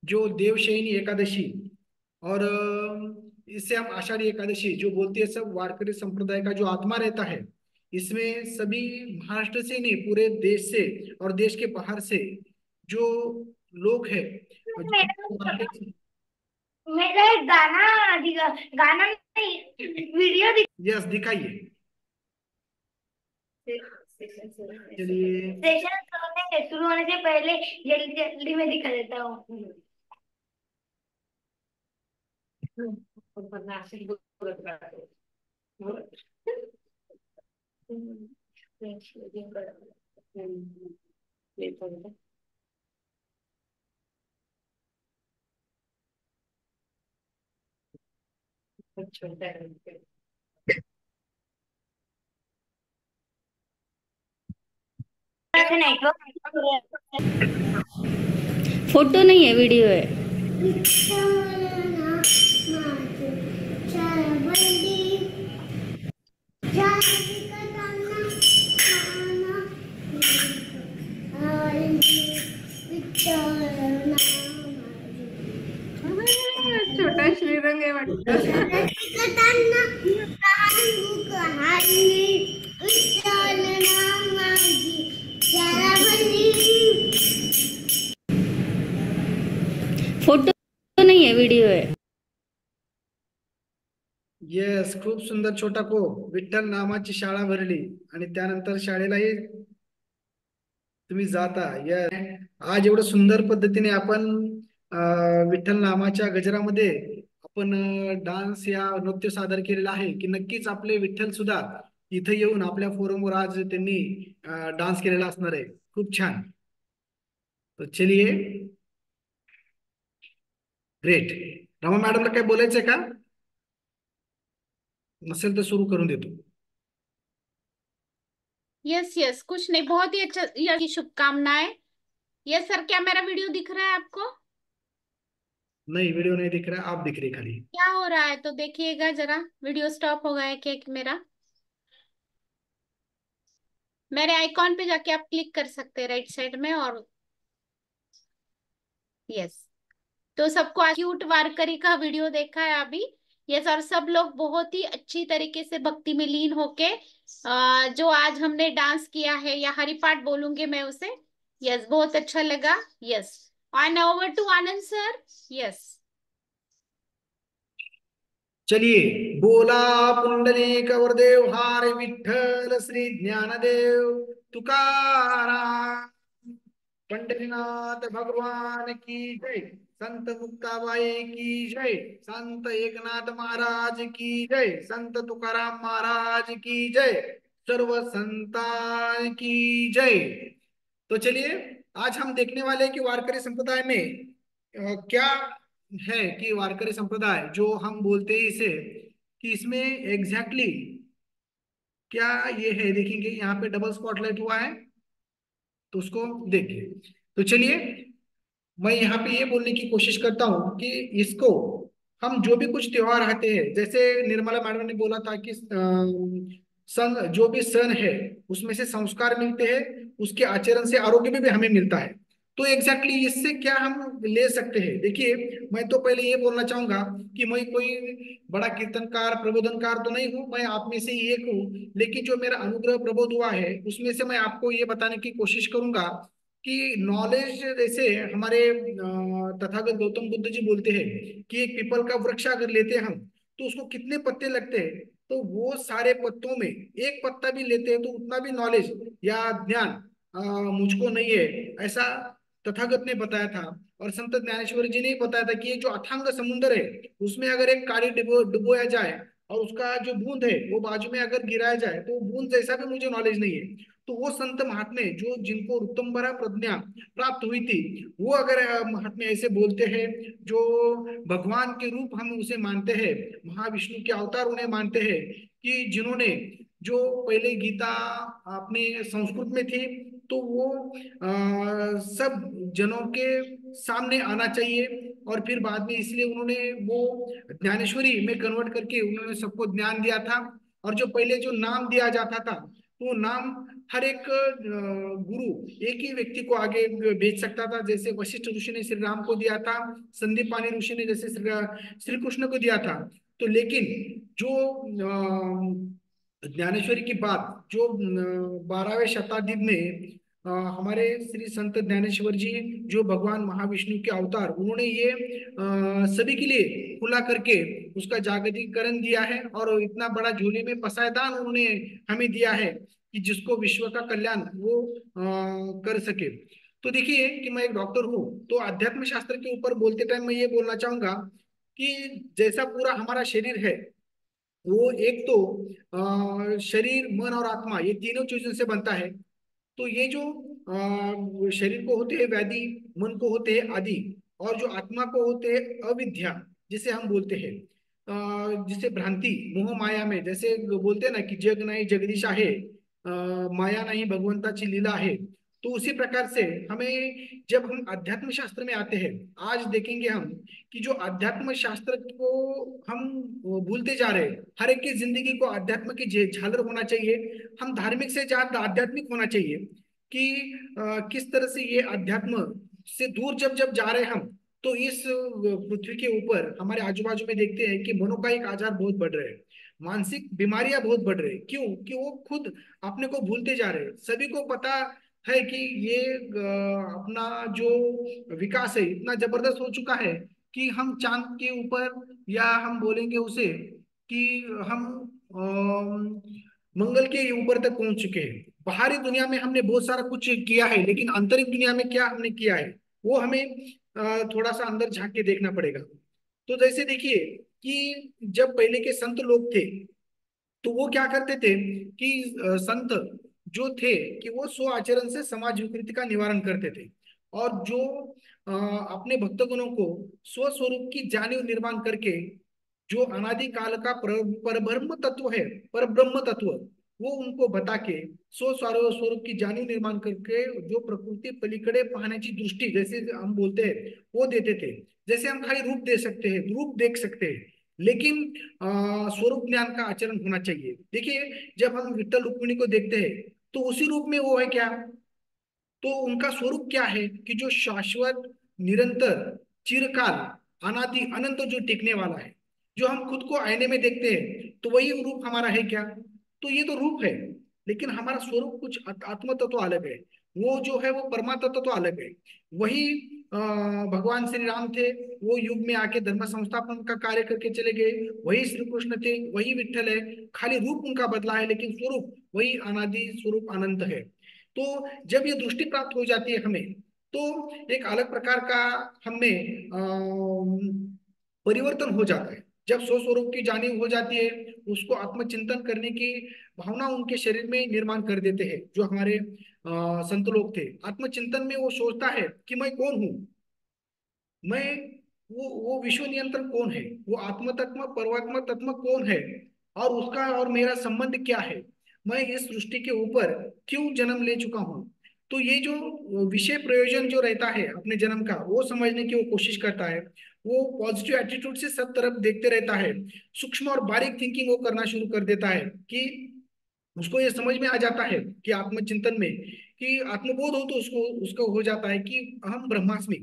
जो देवशयनी एकादशी और इससे हम आषाढ़ी एकादशी जो बोलती है, सब वारकरी संप्रदाय का जो आत्मा रहता है। इसमें सभी महाराष्ट्र से नहीं, पूरे देश से और देश के बाहर से जो लोग हैं मेरा जो मेरा एक गाना नहीं, वीडियो यस दिखाइए। चलिए। सेशन शुरू होने से पहले जल्दी जल्दी में दिखा देता हूँ। नेटवर्क फोटो नहीं है, वीडियो है। छोटा श्रीरंग आहे वाटतं. फोटो नहीं है, वीडियो है. येस, खूप सुंदर. छोटा को विठ्ठल नामाची शाळा भरली आणि त्यानंतर शाळेलाही तुम्ही जाता. येस, आज एवढं सुंदर पद्धतीने आपण विठ्ठल नामाच्या गजरामध्ये आपण डान्स या नृत्य सादर केलेला आहे, की नक्कीच आपले विठ्ठल सुद्धा इथे येऊन आपल्या फोरमवर आज त्यांनी डान्स केलेला असणार आहे. खूप छान. तो चलिए, ग्रेट. रमा मॅडमला काय बोलायचंय का? नसेल तर सुरू करून देतो. यस यस, कुछ नहीं, बहुत ही अच्छा, ये शुभकामनाएं. यस सर, क्या मेरा वीडियो दिख रहा है आपको? नहीं, वीडियो नहीं दिख रहा है, आप दिख रही खाली. क्या हो रहा है तो देखिएगा जरा, वीडियो स्टॉप हो गया है क्या मेरा? मेरे आइकॉन पे जाके आप क्लिक कर सकते हैं राइट साइड में. और यस, तो सबको क्यूट वारकरी का वीडियो देखा है अभी. यस, और सब लोग बहुत ही अच्छी तरीके से भक्ति में लीन होके जो आज हमने डांस किया है, या हरिपाठ बोलूंगे मैं उसे. यस, बहुत अच्छा लगा. Yes, and over to Anand sir. Yes. चलिए, बोला पुंडलिक वरदेव हारे विठ्ठल श्री ज्ञानदेव तुकाराम. पंढरीनाथ भगवान की जय. संत मुक्ताबाई की जय. संत एकनाथ महाराज की जय. संत तुकाराम महाराज की जय. सर्व संतान की जय. तो चलिए, आज हम देखने वाले हैं कि वारकरी संप्रदाय में क्या है, कि वारकरी संप्रदाय जो हम बोलते हैं इसे, कि इसमें एग्जैक्टली क्या ये है, देखेंगे. यहाँ पे डबल स्पॉटलाइट हुआ है, तो उसको देखिए. तो चलिए, मैं यहाँ पे ये बोलने की कोशिश करता हूँ कि इसको हम जो भी कुछ त्योहार आते हैं, जैसे निर्मला मैडम ने बोला था कि सन, जो भी सन है उसमें से संस्कार मिलते हैं, उसके आचरण से आरोग्य भी हमें मिलता है. तो एग्जैक्टली इससे क्या हम ले सकते हैं. देखिए, मैं तो पहले ये बोलना चाहूंगा कि मैं कोई बड़ा कीर्तनकार प्रबोधनकार तो नहीं हूँ, मैं आप में से ही एक हूँ. लेकिन जो मेरा अनुग्रह प्रबोध हुआ है उसमें से मैं आपको ये बताने की कोशिश करूंगा कि नॉलेज, जैसे हमारे तथागत गौतम बुद्ध जी बोलते हैं कि एक पीपल का वृक्ष अगर लेते हैं हम, तो उसको कितने पत्ते लगते हैं, तो वो सारे पत्तों में एक पत्ता भी लेते हैं तो उतना भी नॉलेज या ज्ञान मुझको नहीं है, ऐसा तथागत ने बताया था. और संत ज्ञानेश्वर जी ने बताया था कि ये जो अथांग समुद्र है, उसमें अगर एक काड़ी डुबोया जाए और उसका जो बूंद है वो बाजू में अगर गिराया जाए, तो बूंद जैसा भी मुझे नॉलेज नहीं है. तो वो संत महात्मे जो जिनको उत्तमबरा प्रज्ञा प्राप्त हुई थी, वो अगर महात्मे ऐसे बोलते हैं, जो भगवान के रूप हम उसे मानते हैं, महाविष्णु के अवतार उन्हें मानते हैं, कि जिन्होंने जो पहले गीता अपने संस्कृत में थी, तो वो सब जनों के सामने आना चाहिए. और फिर बाद में इसलिए उन्होंने वो ज्ञानेश्वरी में कन्वर्ट करके उन्होंने सबको ज्ञान दिया था. और जो पहले जो नाम दिया जाता था, तो नाम हर एक गुरु एक ही व्यक्ति को आगे भेज सकता था, जैसे वशिष्ठ ऋषि ने श्री राम को दिया था, संदीपानी ऋषि ने जैसे श्री कृष्ण को दिया था। तो लेकिन जो ज्ञानेश्वरी की बात जो 12वें शताब्दी में हमारे श्री संत ज्ञानेश्वर जी जो भगवान महाविष्णु के अवतार, उन्होंने ये सभी के लिए खुला करके उसका जागतिकीकरण दिया है और इतना बड़ा झोले में पसायदान उन्होंने हमें दिया है कि जिसको विश्व का कल्याण वो कर सके। तो देखिए कि मैं एक डॉक्टर हूँ, तो अध्यात्म शास्त्र के ऊपर बोलते टाइम मैं ये बोलना चाहूंगा कि जैसा पूरा हमारा शरीर है, वो एक तो शरीर, मन और आत्मा, ये तीनों चीजों से बनता है। तो ये जो शरीर को होते हैं व्याधि, मन को होते हैं आदि, और जो आत्मा को होते हैं अविद्या, जिसे हम बोलते हैं जिसे भ्रांति मोह माया में, जैसे बोलते हैं ना कि जग नाही जगदीश आहे, माया नहीं भगवंताची लीला है। तो उसी प्रकार से हमें जब हम अध्यात्म शास्त्र में आते हैं, आज देखेंगे हम कि जो अध्यात्म शास्त्र को हम भूलते जा रहे हैं। हर एक की जिंदगी को अध्यात्म की झालर होना चाहिए, हम धार्मिक से ज्यादा आध्यात्मिक होना चाहिए कि किस तरह से ये अध्यात्म से दूर जब जब जा रहे हैं हम, तो इस पृथ्वी के ऊपर हमारे आजू बाजू में देखते हैं कि मनोकायिक आजार बहुत बढ़ रहे हैं, मानसिक बीमारियां बहुत बढ़ रही है। क्यों? कि वो खुद अपने को भूलते जा रहे हैं। सभी को पता है कि ये अपना जो विकास है इतना जबरदस्त हो चुका है कि हम चांद के ऊपर, या हम बोलेंगे उसे कि हम मंगल के ऊपर तक पहुंच चुके हैं। बाहरी दुनिया में हमने बहुत सारा कुछ किया है, लेकिन आंतरिक दुनिया में क्या हमने किया है वो हमें थोड़ा सा अंदर झांक के देखना पड़ेगा। तो जैसे देखिए कि जब पहले के संत लोग थे, तो वो क्या करते थे कि संत जो थे कि वो स्व आचरण से समाज विकृति का निवारण करते थे, और जो अपने भक्तगणों को स्व स्वरूप की जानिव निर्माण करके जो अनादि काल का परब्रह्म तत्व है, पर ब्रह्म तत्व, वो उनको बता के स्व स्वरूप की जानिव निर्माण करके जो प्रकृति पलीकडे पाहण्याची दृष्टि, जैसे हम बोलते हैं, वो देते थे। जैसे हम खाली रूप दे सकते हैं, रूप देख सकते हैं, लेकिन स्वरूप ज्ञान का आचरण होना चाहिए। देखिए जब हम विठ्ठल रुक्मिणी को देखते हैं, तो उसी रूप में वो है क्या, तो उनका स्वरूप क्या है कि जो शाश्वत, निरंतर, चिरकाल, अनादि अनंत जो टिकने वाला है। जो हम खुद को आईने में देखते हैं तो वही रूप हमारा है क्या? तो ये तो रूप है, लेकिन हमारा स्वरूप कुछ आत्म तत्व अलग है, वो जो है वो परमा तत्व तो अलग है। वही भगवान श्री राम थे, वो युग में आके धर्म संस्थापन का कार्य करके चले गए। वही श्री कृष्ण थे, वही विठ्ठल है, खाली रूप उनका बदला है, लेकिन स्वरूप वही अनादि स्वरूप अनंत है। तो जब ये दृष्टि प्राप्त हो जाती है हमें, तो एक अलग प्रकार का हमें परिवर्तन हो जाता है। जब स्वस्वरूप की जानी हो जाती है, उसको आत्मचिंतन करने की भावना उनके शरीर में निर्माण कर देते हैं। जो हमारे संत लोग थे, आत्मचिंतन में वो सोचता है कि मैं कौन हूँ, मैं वो विश्व नियंत्रण कौन है, वो आत्म तत्व परमात्मा तत्व कौन है, और उसका और मेरा संबंध क्या है, मैं इस सृष्टि के ऊपर क्यों जन्म ले चुका हूँ। तो ये जो विषय प्रयोजन जो रहता है अपने जन्म का, वो समझने की वो कोशिश करता है। वो पॉजिटिव एटीट्यूड से सब तरफ देखते रहता है, सूक्ष्म और बारीक थिंकिंग वो करना शुरू कर देता है कि उसको ये समझ में आ जाता है कि आत्मचिंतन में कि आत्मबोध हो, तो उसको हो जाता है कि अहम ब्रह्मास्मि,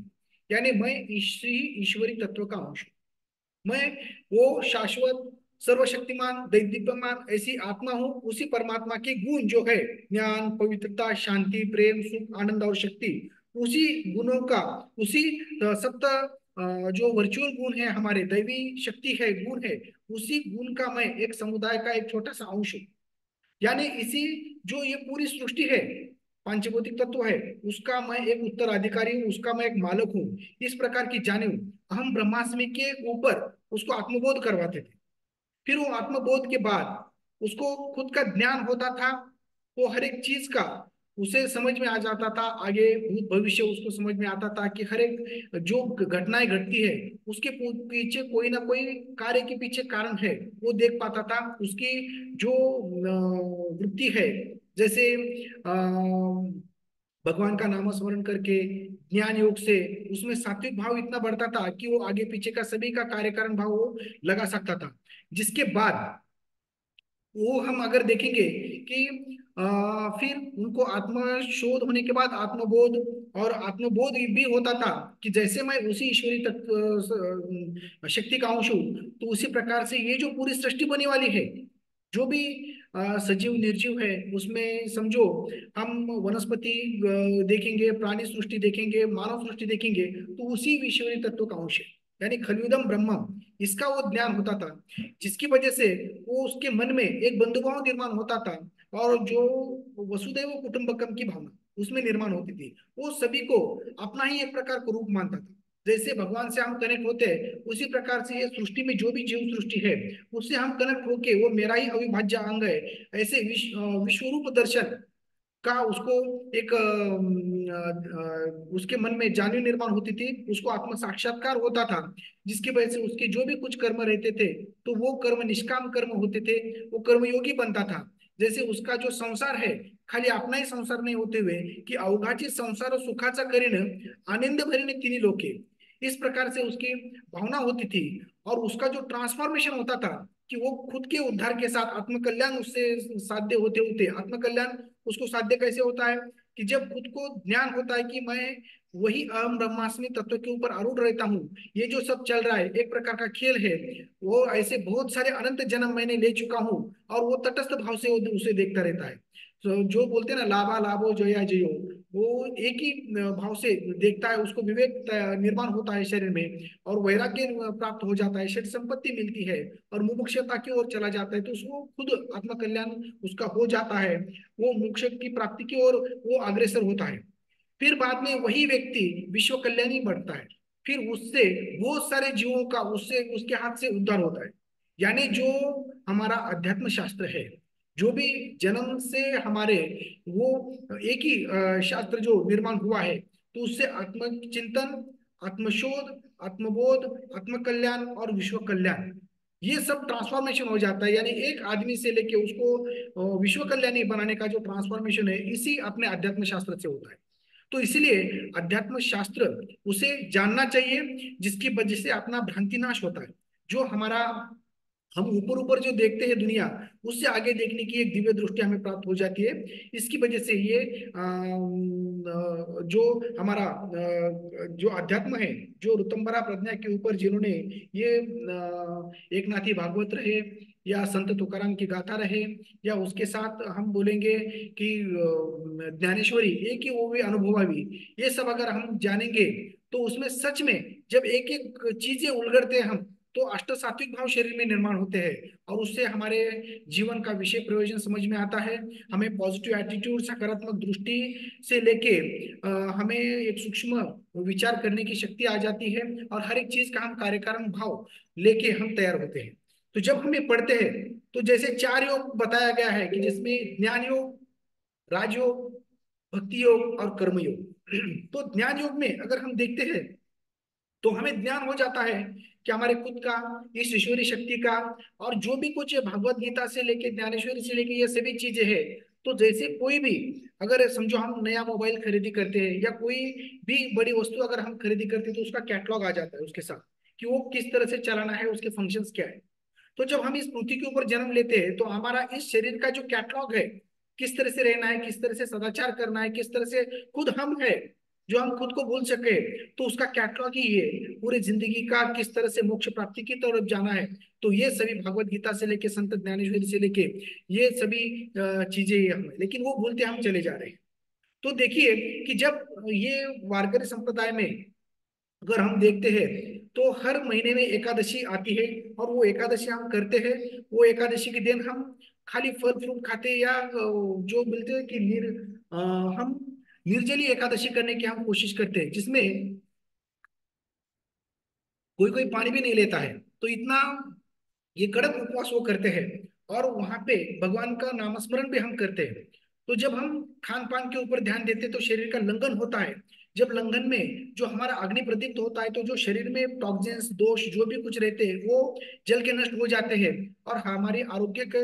यानी मैं ईश्वरी तत्व का अंश हूं। मैं वो शाश्वत, सर्वशक्तिमान, दैदीप्यमान ऐसी आत्मा हूँ। उसी परमात्मा के गुण जो है ज्ञान, पवित्रता, शांति, प्रेम, सुख, आनंद और शक्ति, उसी गुणों का, उसी सप्त जो वर्चुअल गुण है, हमारे दैवी शक्ति है, गुण है, उसी गुण का मैं एक समुदाय का एक छोटा सा अंश हूँ। यानी इसी जो ये पूरी सृष्टि है, पांचभौतिक तत्व है, उसका मैं एक उत्तराधिकारी हूँ, उसका मैं एक मालक हूँ। इस प्रकार की जाने हम ब्रह्मास्मि के ऊपर उसको आत्मबोध करवाते थे। फिर वो आत्मबोध के बाद उसको खुद का ज्ञान होता था, वो हर एक चीज का उसे समझ में आ जाता था, आगे भूत भविष्य उसको समझ में आता था कि हर एक जो घटनाएं घटती है उसके पीछे कोई ना कोई कार्य के पीछे कारण है, वो देख पाता था। उसकी जो वृत्ति है, जैसे भगवान का नाम स्मरण करके ज्ञान योग से उसमें सात्विक भाव इतना बढ़ता था कि वो आगे पीछे का सभी का कार्य कारण भाव वो लगा सकता था। जिसके बाद वो हम अगर देखेंगे कि फिर उनको आत्मशोध होने के बाद आत्मबोध, और आत्मबोध भी होता था कि जैसे मैं उसी ईश्वरी तत्व शक्ति का अंश हूँ, तो उसी प्रकार से ये जो पूरी सृष्टि बने वाली है, जो भी सजीव निर्जीव है, उसमें समझो हम वनस्पति देखेंगे, प्राणी सृष्टि देखेंगे, मानव सृष्टि देखेंगे, तो उसी ईश्वरी तत्व का अंश है, यानी खलुदम ब्रह्मम, इसका वो ज्ञान होता था, जिसकी वजह से वो उसके मन में एक बंधुभाव निर्माण होता था, और जो वसुदैव कुटुंबकम की भावना उसमें निर्माण होती थी, वो सभी को अपना ही एक प्रकार का रूप मानता था। जैसे भगवान से हम कनेक्ट होते हैं, उसी प्रकार से ये सृष्टि में जो भी जीव सृष्टि है, उससे हम कनेक्ट होके वो मेरा ही अविभाज्य अंग है, ऐसे विश्वरूप दर्शन का उसको एक उसके मन में जानवी निर्माण होती थी, उसको आत्म साक्षात्कार होता था, जिसकी वजह से उसके जो भी कुछ कर्म रहते थे, तो वो कर्म निष्काम कर्म होते थे, वो कर्मयोगी बनता था। जैसे उसका जो संसार है, खाली अपना ही संसार नहीं होते हुए कि अवघाची संसार सुखाचा करीन आनंद भरीने तिन्ही लोके, इस प्रकार से उसकी भावना होती थी। और उसका जो ट्रांसफॉर्मेशन होता था कि वो खुद के उद्धार के साथ आत्मकल्याण उससे साध्य होते होते, आत्मकल्याण उसको साध्य कैसे होता है कि जब खुद को ज्ञान होता है कि मैं वही अहम ब्रह्मास्मि तत्व के ऊपर आरूढ़ रहता हूँ, ये जो सब चल रहा है एक प्रकार का खेल है, वो ऐसे बहुत सारे अनंत जन्म मैंने ले चुका हूँ, और वो तटस्थ भाव से उसे देखता रहता है। तो जो बोलते हैं ना लाभा लाभो जया जयो, वो एक ही भाव से देखता है, उसको विवेक निर्माण होता है शरीर में, और वैराग्य प्राप्त हो जाता है, शरीर संपत्ति मिलती है, और मुमुक्षता की ओर चला जाता है, तो उसको खुद आत्मकल्याण उसका हो जाता है, वो मोक्ष की प्राप्ति की ओर वो अग्रसर होता है। फिर बाद में वही व्यक्ति विश्व कल्याणी बढ़ता है, फिर उससे बहुत सारे जीवों का उससे उसके हाथ से उद्धार होता है। यानी जो हमारा अध्यात्म शास्त्र है, जो भी जन्म से हमारे वो एक ही शास्त्र जो निर्माण हुआ है, तो उससे आत्मचिंतन, आत्मशोध, आत्मबोध, आत्मकल्याण और विश्व कल्याण, ये सब ट्रांसफॉर्मेशन हो जाता है। यानी एक आदमी से लेके उसको विश्व कल्याणी बनाने का जो ट्रांसफॉर्मेशन है, इसी अपने अध्यात्म शास्त्र से होता है। तो इसलिए अध्यात्म शास्त्र उसे जानना चाहिए, जिसकी वजह से अपना भ्रांति नाश होता है। जो हमारा हम ऊपर ऊपर जो देखते हैं दुनिया, उससे आगे देखने की एक दिव्य दृष्टि हमें प्राप्त हो जाती है। इसकी वजह से ये जो हमारा जो अध्यात्म है, जो ऋतंबरा प्रज्ञा के ऊपर जिन्होंने ये एक नाथी भागवत रहे, या संत तुकाराम की गाथा रहे, या उसके साथ हम बोलेंगे कि ज्ञानेश्वरी एक ही वो भी अनुभवावी, ये सब अगर हम जानेंगे, तो उसमें सच में जब एक एक चीजें उलगड़ते हैं हम, तो अष्ट सात्विक भाव शरीर में निर्माण होते हैं, और उससे हमारे जीवन का विषय प्रयोजन समझ में आता है। हमें पॉजिटिव एटीट्यूड, सकारात्मक दृष्टि से लेके हमें एक सूक्ष्म विचार करने की शक्ति आ जाती है, और हर एक चीज का हम कार्यकारण भाव लेके हम तैयार होते हैं। तो जब हम ये पढ़ते हैं, तो जैसे चार योग बताया गया है कि जिसमें ज्ञान योग, राजयोग, भक्ति योग और कर्म योग। तो ज्ञान योग में अगर हम देखते हैं, तो हमें ज्ञान हो जाता है कि हमारे खुद का, इस ईश्वरी शक्ति का, और जो भी कुछ भगवत गीता से लेके ज्ञानेश्वरी से लेके ये सभी चीजें हैं। तो जैसे कोई भी, अगर समझो हम नया मोबाइल खरीदी करते हैं, या कोई भी बड़ी वस्तु अगर हम खरीदी करते हैं, तो उसका कैटलॉग आ जाता है उसके साथ कि वो किस तरह से चलाना है, उसके फंक्शंस क्या है। तो जब हम इस पृथ्वी के ऊपर जन्म लेते हैं, तो हमारा इस शरीर का जो कैटलॉग है, किस तरह से रहना है, किस तरह से सदाचार करना है, किस तरह से खुद हम है जो हम खुद को भूल सके, तो उसका कैटलॉग ही ये पूरी जिंदगी का किस तरह से मोक्ष प्राप्ति की तरफ जाना है। तो ये सभी भगवत गीता से लेके संत ज्ञानेश्वरी से लेके ये सभी चीजें ये हमें, लेकिन वो भूलते हम चले जा रहे हैं। तो देखिए कि जब ये वारकरी संप्रदाय में अगर हम देखते हैं, तो हर महीने में एकादशी आती है, और वो एकादशी हम करते हैं। वो एकादशी के दिन हम खाली फल फ्रूट खाते हैं, या जो बोलते हैं कि हम निर्जली एकादशी करने की हम कोशिश करते हैं, जिसमें कोई कोई पानी भी नहीं लेता है। तो इतना ये कड़क उपवास वो करते हैं, और वहां पे भगवान का नामस्मरण भी हम करते हैं। तो जब हम खान पान के ऊपर ध्यान देते हैं, तो शरीर का लंघन होता है। जब लंघन में जो हमारा अग्नि प्रदीप्त होता है, तो जो शरीर में टॉक्सिन्स, दोष जो भी कुछ रहते हैं, वो जल के नष्ट हो जाते हैं, और हमारे आरोग्य का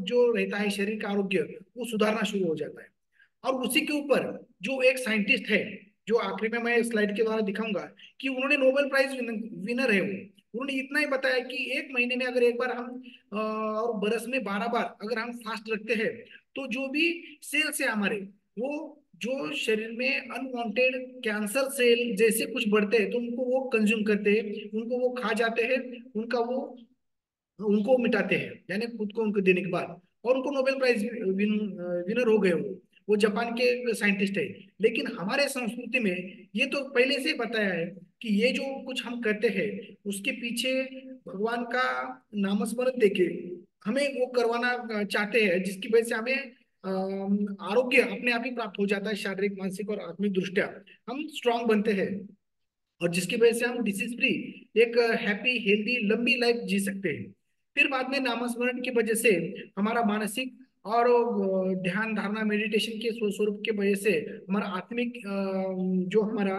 जो रहता है, शरीर का आरोग्य, वो सुधारना शुरू हो जाता है। और उसी के ऊपर जो एक साइंटिस्ट है, जो आखिरी में मैं स्लाइड के द्वारा दिखाऊंगा, कि उन्होंने नोबेल प्राइज विनर है वो, उन्होंने इतना ही बताया कि एक महीने में अगर एक बार हम और बरस में 12 बार अगर हम फास्ट रखते हैं, तो जो भी सेल्स है हमारे, वो जो शरीर में अनवांटेड कैंसर सेल जैसे कुछ बढ़ते हैं तो उनको वो कंज्यूम करते हैं, उनको वो खा जाते हैं, उनका वो उनको मिटाते हैं, यानी खुद को उनको देने के बाद। और उनको नोबेल प्राइज विनर हो गए वो जापान के साइंटिस्ट है। लेकिन हमारे संस्कृति में ये तो पहले से ही बताया है कि ये जो कुछ हम करते हैं उसके पीछे भगवान का नामस्मरण देके हमें वो करवाना चाहते हैं, जिसकी वजह से हमें आरोग्य अपने आप ही प्राप्त हो जाता है, शारीरिक मानसिक और आत्मिक दृष्टिया हम स्ट्रांग बनते हैं, और जिसकी वजह से हम डिसीज फ्री एक हैप्पी हेल्दी लंबी लाइफ जी सकते हैं। फिर बाद में नामस्मरण की वजह से हमारा मानसिक और ध्यान धारणा मेडिटेशन के स्वरूप के वजह से हमारा आत्मिक जो हमारा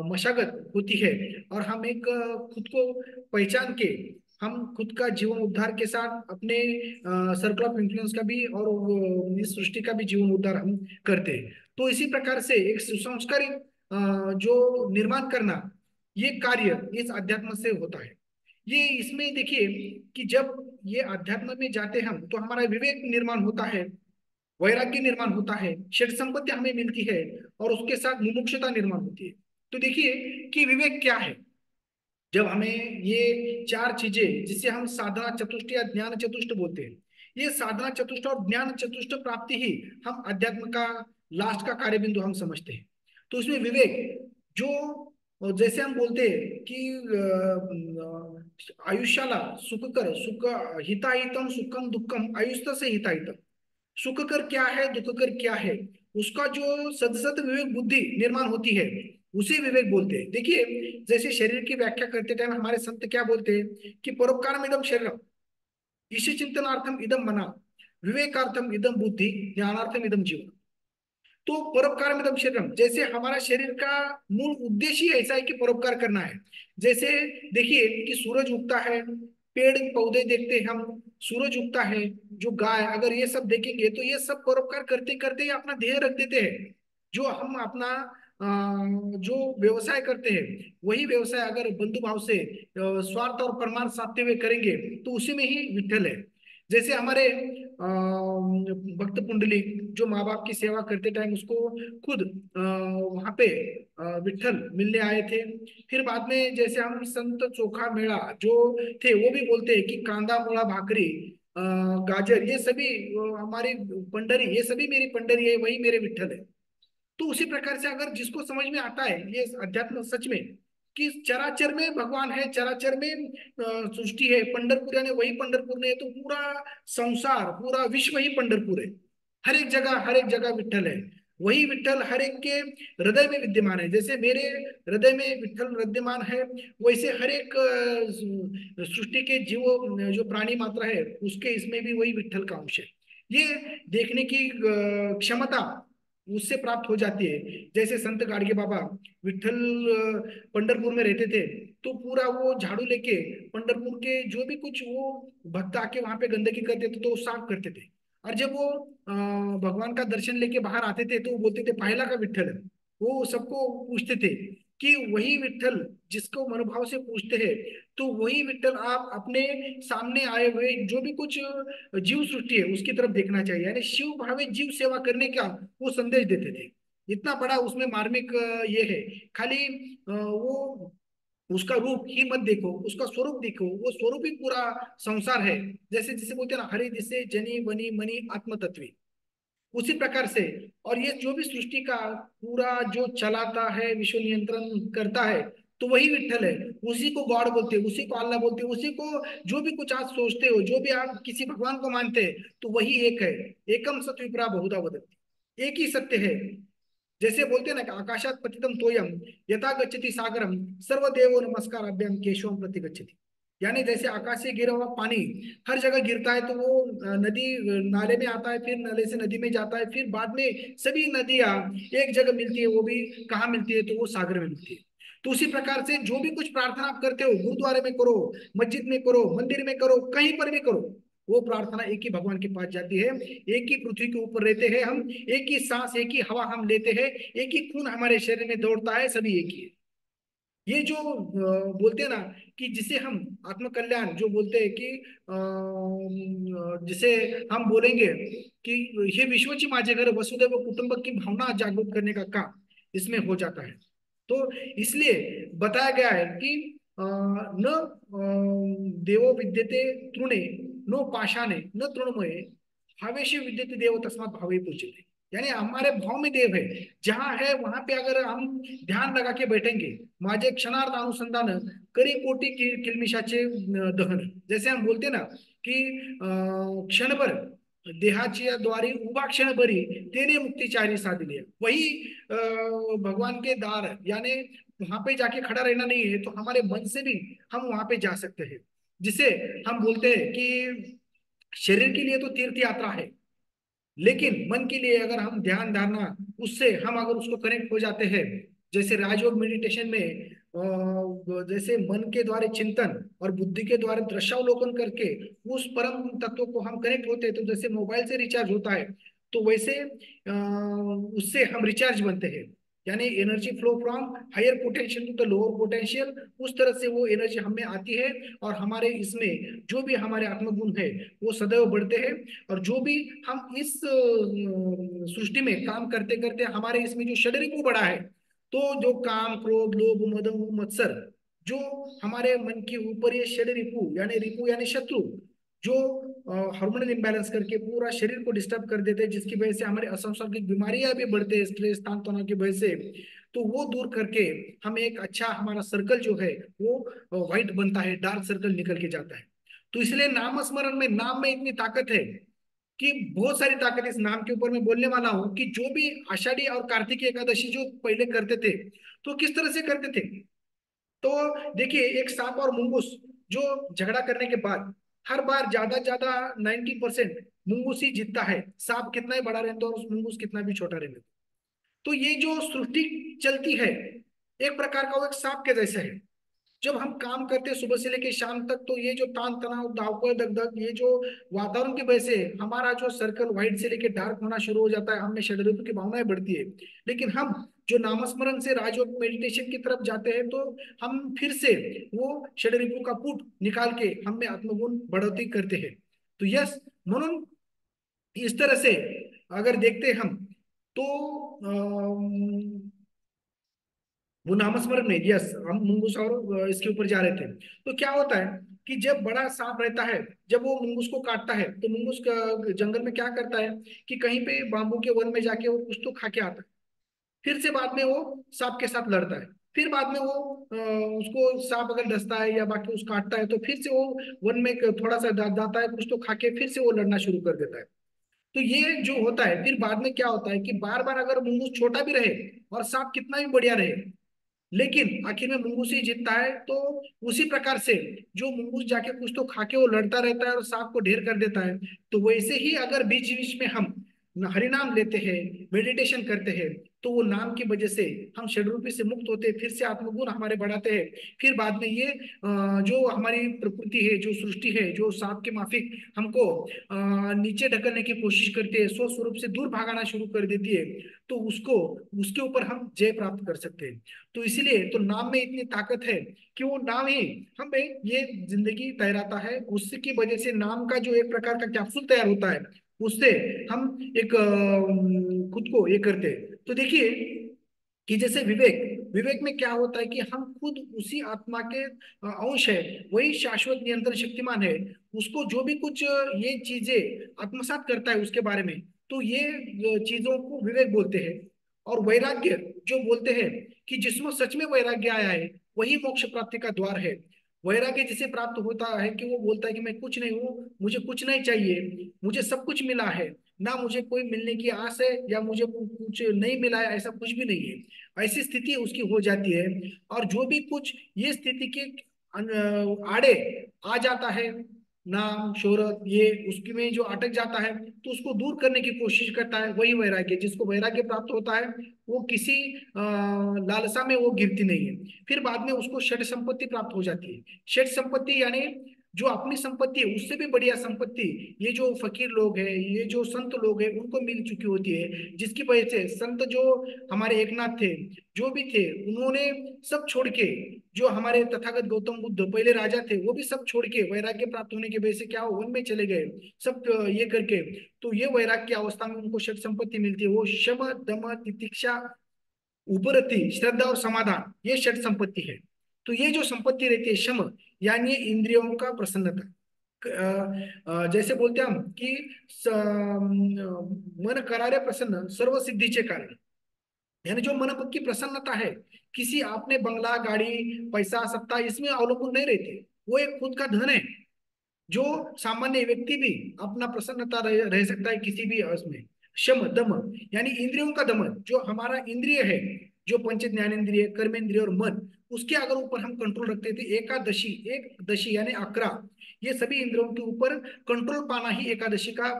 मशागत होती है, और हम एक खुद को पहचान के हम खुद का जीवन उद्धार के साथ अपने सर्कल ऑफ इन्फ्लुएंस का भी और इस सृष्टि का भी जीवन उद्धार हम करते हैं। तो इसी प्रकार से एक सुसंस्कारित जो निर्माण करना, ये कार्य इस अध्यात्म से होता है। ये इसमें देखिए कि जब ये अध्यात्म में जाते हम तो हमारा विवेक निर्माण होता है, वैराग्य निर्माण होता है, षट संपत्ति हमें मिलती है, और उसके साथ मुमुक्षुता निर्माण होती है। तो देखिए कि विवेक क्या है। जब हमें ये चार चीजें जिसे हम साधना चतुष्ट या ज्ञान चतुष्ट बोलते हैं, ये साधना चतुष्ट और ज्ञान चतुष्ट प्राप्ति ही हम अध्यात्म का लास्ट का कार्य बिंदु हम समझते हैं। तो इसमें विवेक जो जैसे हम बोलते हैं कि आयुष्याला सुखकर सुख हिताहितम सुखम दुखम आयुष्य से हिताहितम, सुख कर क्या है दुख कर क्या है, उसका जो सदसद विवेक बुद्धि निर्माण होती है उसे विवेक बोलते हैं। देखिए जैसे शरीर की व्याख्या करते टाइम हमारे संत क्या बोलते हैं कि परोपकारम इदम शरीरम, ईश चिंतनार्थम इदम मना, विवेकार्थम इदम बुद्धि, ज्ञानार्थम इदम जीवन। तो परोपकार में शरीरम, जैसे हमारा शरीर का मूल उद्देश्य ही ऐसा है कि परोपकार करना है। जैसे देखिए कि सूरज उगता है, पेड़ पौधे देखते हैं हम, सूरज उगता है, जो गाय, अगर ये सब देखेंगे तो ये सब परोपकार करते करते ही अपना ध्येय रख देते हैं। जो हम अपना जो व्यवसाय करते हैं वही व्यवसाय अगर बंधु भाव से स्वार्थ और परमार्थ साधते हुए करेंगे तो उसी में ही विठ्ठल है। जैसे हमारे भक्त पुंडलिक जो माँ बाप की सेवा करते टाइम उसको खुद वहां पे विठ्ठल मिलने आए थे। फिर बाद में जैसे हम संत चोखा मेळा जो थे वो भी बोलते हैं कि कांदा मुळा भाकरी अ, गाजर ये सभी हमारी पंडरी, ये सभी मेरी पंडरी है, वही मेरे विठ्ठल है। तो उसी प्रकार से अगर जिसको समझ में आता है ये अध्यात्म सच में कि चराचर में भगवान है, चराचर में सृष्टि है, पंढरपुर यानी वही पंढरपुर नहीं है, तो पूरा संसार पूरा विश्व ही पंढरपुर है। हर एक जगह विठ्ठल है। वही विठ्ठल हर एक के हृदय में विद्यमान है। जैसे मेरे हृदय में विठ्ठल विद्यमान है, वैसे हर एक सृष्टि के जीव जो प्राणी मात्रा है उसके इसमें भी वही विठ्ठल का अंश है। ये देखने की क्षमता उससे प्राप्त हो जाती है। जैसे संत गाडगे बाबा विठ्ठल पंढरपुर में रहते थे तो पूरा वो झाड़ू लेके पंढरपुर के जो भी कुछ वो भक्त आके वहां पे गंदगी करते थे तो वो साफ करते थे। और जब वो भगवान का दर्शन लेके बाहर आते थे तो वो बोलते थे पाहिला का विठ्ठल है। वो सबको पूछते थे कि वही विठ्ठल जिसको मनोभाव से पूछते हैं तो वही विठ्ठल आप अपने सामने आए हुए जो भी कुछ जीव सृष्टि है उसकी तरफ देखना चाहिए, यानी शिव भावे जीव सेवा करने का वो संदेश देते थे। इतना बड़ा उसमें मार्मिक ये है। खाली वो उसका रूप ही मत देखो, उसका स्वरूप देखो, वो स्वरूप ही पूरा संसार है। जैसे जिसे बोलते हैं ना हरि दिसे जनी वनी मनी आत्म तत्वी, उसी प्रकार से। और ये जो भी सृष्टि का पूरा जो चलाता है विश्व नियंत्रण करता है तो वही विठ्ठल है। उसी को गॉड बोलते हैं, उसी को अल्लाह बोलते हैं, उसी को जो भी कुछ आज सोचते हो, जो भी आप किसी भगवान को मानते हैं तो वही एक है। एकम सत विप्रा बहुधा वदन्ति, एक ही सत्य है। जैसे बोलते हैं ना कि आकाशात पतितम तोयम यथा गच्छति सागरम सर्वदेवो नमस्कार अभ्याम केशवम प्रति गच्छति, यानी जैसे आकाश से गिरा हुआ पानी हर जगह गिरता है तो वो नदी नाले में आता है, फिर नाले से नदी में जाता है, फिर बाद में सभी नदियां एक जगह मिलती है, वो भी कहाँ मिलती है तो वो सागर में मिलती है। तो उसी प्रकार से जो भी कुछ प्रार्थना आप करते हो गुरुद्वारे में करो, मस्जिद में करो, मंदिर में करो, कहीं पर भी करो, वो प्रार्थना एक ही भगवान के पास जाती है। एक ही पृथ्वी के ऊपर रहते हैं हम, एक ही सांस एक ही हवा हम लेते हैं, एक ही खून हमारे शरीर में दौड़ता है, सभी एक ही है। ये जो बोलते हैं ना कि जिसे हम आत्मकल्याण जो बोलते हैं कि जिसे हम बोलेंगे कि हे विश्वची माझे घर वसुदैव कुटुंबक की भावना जागृत करने का काम इसमें हो जाता है। तो इसलिए बताया गया है कि न देवो विद्यते तृणे नो पाषाणे न तृणमये भावेशी विद्यते देव तस्मात् भावे पूज्यते। यानी हमारे भाव में देव है, जहां है वहां पे अगर हम ध्यान लगा के बैठेंगे, माझे क्षणार्थ अनुसंधान करी कोटि किलमिशाचे दहन। जैसे हम बोलते ना कि क्षणभर देहाच्या द्वारी उभा क्षणभरी तेने मुक्तिचारी साधली, वही भगवान के द्वार यानी वहां पे जाके खड़ा रहना नहीं है, तो हमारे मन से भी हम वहां पे जा सकते हैं। जिसे हम बोलते हैं कि शरीर के लिए तो तीर्थ यात्रा है, लेकिन मन के लिए अगर हम ध्यान धारणा उससे हम अगर उसको कनेक्ट हो जाते हैं, जैसे राजयोग मेडिटेशन में जैसे मन के द्वारा चिंतन और बुद्धि के द्वारा दृश्यावलोकन करके उस परम तत्व को हम कनेक्ट होते हैं, तो जैसे मोबाइल से रिचार्ज होता है, तो वैसे उससे हम रिचार्ज बनते हैं। यानी energy flow from higher potential to the lower potential, उस तरह से वो एनर्जी हमें आती है और हमारे इसमें जो भी हमारे आत्मगुण है वो सदैव बढ़ते हैं। और जो भी हम इस सृष्टि में काम करते करते हमारे इसमें जो शरीर को बढ़ा है, तो जो काम क्रोध लोभ मद मत्सर जो हमारे मन के ऊपर ये शरीर रिपू यानी शत्रु जो हार्मोनल इम्बैलेंस करके पूरा शरीर को डिस्टर्ब कर देते हैं, जिसकी वजह से हमारे असंसर्गिक बीमारियां भी बढ़ते हैं स्ट्रेस तान तनाव की वजह से, तो वो दूर करके हमें एक अच्छा हमारा सर्कल जो है वो व्हाइट बनता है, डार्क सर्कल निकल के जाता है। तो इसलिए नाम स्मरण में नाम में इतनी ताकत है कि बहुत सारी ताकत इस नाम के ऊपर मैं बोलने वाला हूं कि जो भी आषाढ़ी और कार्तिक एकादशी जो पहले करते थे, तो किस तरह से करते थे। तो देखिए एक सांप और मुंगूस जो झगड़ा करने के बाद हर बार ज्यादा 90% मुंगूस ही जीतता है, सांप कितना ही बड़ा रहता है और मुंगूस कितना भी छोटा रहता है। तो ये जो सृष्टि चलती है एक प्रकार का वो एक सांप के जैसा है। जब हम काम करते हैं सुबह से लेकर शाम तक, तो ये जो तान तनाव दावपर दगदग ये जो वातावरण की वजह से हमारा जो सर्कल व्हाइट से लेकर डार्क होना शुरू हो जाता है, हमें षड्रिपु की भावनाएं बढ़ती है। लेकिन हम जो नामस्मरण से राजयोग मेडिटेशन की तरफ जाते हैं, तो हम फिर से वो षड्रिपु का पुट निकाल के हम में आत्मगुण बढ़ोतरी करते हैं। तो यस, म्हणून इस तरह से अगर देखते हम तो वो नामस्मरण में यस हम मुंगूस और इसके ऊपर जा रहे थे। तो क्या होता है कि जब बड़ा सांप रहता है, जब वो मुंगूस को काटता है, तो मुंगूस का जंगल में क्या करता है कि कहीं पे बाम्बू के वन में जाके वो कुछ तो खा के आता है, फिर से बाद में वो सांप के साथ लड़ता है, फिर बाद में वो उसको सांप अगर डसता है या बाकी उसको काटता है, तो फिर से वो वन में थोड़ा सा जाता है, कुछ तो खा के फिर से वो लड़ना शुरू कर देता है। तो ये जो होता है फिर बाद में क्या होता है कि बार बार अगर मुंगूस छोटा भी रहे और सांप कितना भी बढ़िया रहे, लेकिन आखिर में मुंगूस ही जीतता है। तो उसी प्रकार से जो मुंगूस जाके कुछ तो खा के वो लड़ता रहता है और सांप को ढेर कर देता है, तो वैसे ही अगर बीच बीच में हम हरिनाम लेते हैं मेडिटेशन करते हैं, तो वो नाम की वजह से हम षड्रूपी से मुक्त होते हैं, फिर से आत्मगुण हमारे बढ़ाते हैं। फिर बाद में ये जो हमारी प्रकृति है जो सृष्टि है जो सांप के माफिक हमको नीचे ढकलने की कोशिश करती है, स्वस्वरूप से दूर भागाना शुरू कर देती है, तो उसको उसके ऊपर हम जय प्राप्त कर सकते हैं। तो इसीलिए तो नाम में इतनी ताकत है कि वो नाम ही हमें ये जिंदगी तैराता है। उसकी वजह से नाम का जो एक प्रकार का कैप्सूल तैयार होता है, उससे हम एक खुद को ये करते हैं। तो देखिए कि जैसे विवेक विवेक में क्या होता है कि हम खुद उसी आत्मा के अंश है, वही शाश्वत नियंत्रण शक्तिमान है, उसको जो भी कुछ ये चीजें आत्मसात करता है उसके बारे में, तो ये चीजों को विवेक बोलते हैं। और वैराग्य जो बोलते हैं कि जिसमें सच में वैराग्य आया है वही मोक्ष प्राप्ति का द्वार है। वैराग्य जिसे प्राप्त होता है कि वो बोलता है कि मैं कुछ नहीं हूँ, मुझे कुछ नहीं चाहिए, मुझे सब कुछ मिला है, ना मुझे कोई मिलने की आस है या मुझे कुछ नहीं मिला है, ऐसा कुछ भी नहीं है, ऐसी स्थिति उसकी हो जाती है। और जो भी कुछ ये स्थिति के आड़े आ जाता है, नाम शोहरत ये उसकी में जो अटक जाता है, तो उसको दूर करने की कोशिश करता है, वही वैराग्य। जिसको वैराग्य प्राप्त होता है वो किसी लालसा में वो गिरती नहीं है। फिर बाद में उसको षट संपत्ति प्राप्त हो जाती है। षट संपत्ति यानी जो अपनी संपत्ति है उससे भी बढ़िया संपत्ति ये जो फकीर लोग हैं, ये जो संत लोग हैं, उनको मिल चुकी होती है, जिसकी वजह से संत जो हमारे एकनाथ थे, जो भी थे, उन्होंने सब छोड़ के, जो हमारे तथागत गौतम बुद्ध पहले राजा थे, वो भी सब छोड़ के वैराग्य प्राप्त होने की वजह से क्या वन में चले गए, सब ये करके, तो ये वैराग्य की अवस्था में उनको षट संपत्ति मिलती है। वो शम दम तितिक्षा उपरति श्रद्धा और समाधान, ये षट संपत्ति है। तो ये जो संपत्ति रहती है शम, यानी इंद्रियों का प्रसन्नता, जैसे बोलते हैं हम कि मन करारे प्रसन्न सर्व सिद्धीचे कारण, यानी जो मन की प्रसन्नता है, किसी आपने बंगला गाड़ी पैसा सत्ता इसमें अवलंबन नहीं रहते, वो एक खुद का धन है, जो सामान्य व्यक्ति भी अपना प्रसन्नता रह सकता है किसी भी उसमें। शम दम यानी इंद्रियों का दमन, जो हमारा इंद्रिय है, जो पंच ज्ञानेन्द्रिय कर्मेंद्रिय और मन, उसके अगर ऊपर हम कंट्रोल रखते थे, एकादशी, एक दशी यानी 11, ये सभी इंद्रियों के ऊपर कंट्रोल पाना ही एकादशी का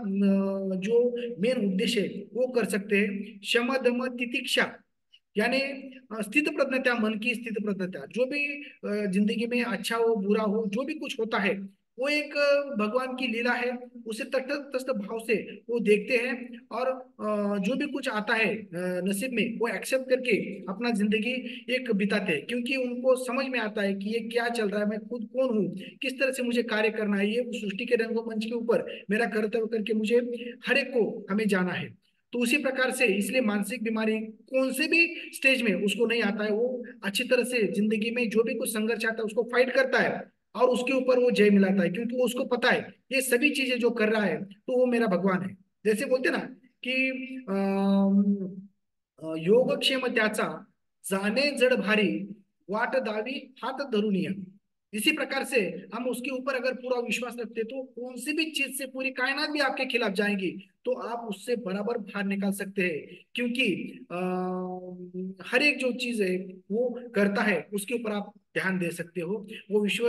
जो मेन उद्देश्य है वो कर सकते हैं। शम दम तितिक्षा यानी स्थित प्रज्ञता, मन की स्थित प्रज्ञता, जो भी जिंदगी में अच्छा हो बुरा हो जो भी कुछ होता है, वो एक भगवान की लीला है, उसे तटस्थ भाव से वो देखते हैं, और जो भी कुछ आता है नसीब में, वो एक्सेप्ट करके अपना जिंदगी एक बिताते हैं, क्योंकि उनको समझ में आता है कि ये क्या चल रहा है, मैं खुद कौन हूँ, किस तरह से मुझे कार्य करना है, ये सृष्टि के रंगमंच के ऊपर मेरा कर्तव्य करके मुझे हर एक को हमें जाना है। तो उसी प्रकार से इसलिए मानसिक बीमारी कौन से भी स्टेज में उसको नहीं आता है, वो अच्छी तरह से जिंदगी में जो भी कुछ संघर्ष आता है उसको फाइट करता है, और उसके ऊपर वो जय मिलाता है, क्योंकि वो उसको पता है ये सभी चीजें जो कर रहा है तो वो मेरा भगवान है। जैसे बोलते ना कि योगक्षेम त्याचा जाणे जड भारी, वाट दावी हाथ धरुनिया, इसी प्रकार से हम उसके ऊपर अगर पूरा विश्वास रखते तो कौन सी भी चीज से पूरी कायनात भी आपके खिलाफ जाएंगी तो आप उससे बराबर बाहर निकाल सकते हैं, क्योंकि हर एक जो चीज है वो करता है उसके ऊपर आप ध्यान दे सकते हो। वो विश्व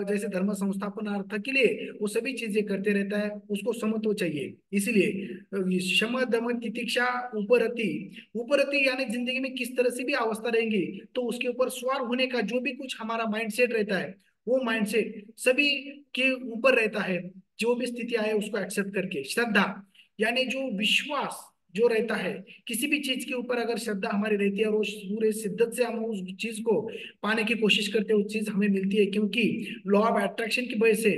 जैसे धर्म संस्थापनार्थ के लिए वो सभी चीजें करते रहता है, उसको समत्व चाहिए। इसीलिए शम दम तितिक्षा उपरति, उपरति यानी जिंदगी में किस तरह से भी अवस्था रहेंगी तो उसके ऊपर सवार होने का जो भी कुछ हमारा माइंडसेट रहता है, वो माइंडसेट सभी के ऊपर रहता है, जो भी स्थिति आए उसको एक्सेप्ट करके। श्रद्धा यानी जो विश्वास जो रहता है, किसी भी चीज के ऊपर अगर श्रद्धा हमारी रहती है और उस पूरे शिद्दत से हम उस चीज को पाने की कोशिश करते हैं, उस चीज हमें मिलती है, क्योंकि लॉ ऑफ अट्रैक्शन की वजह से,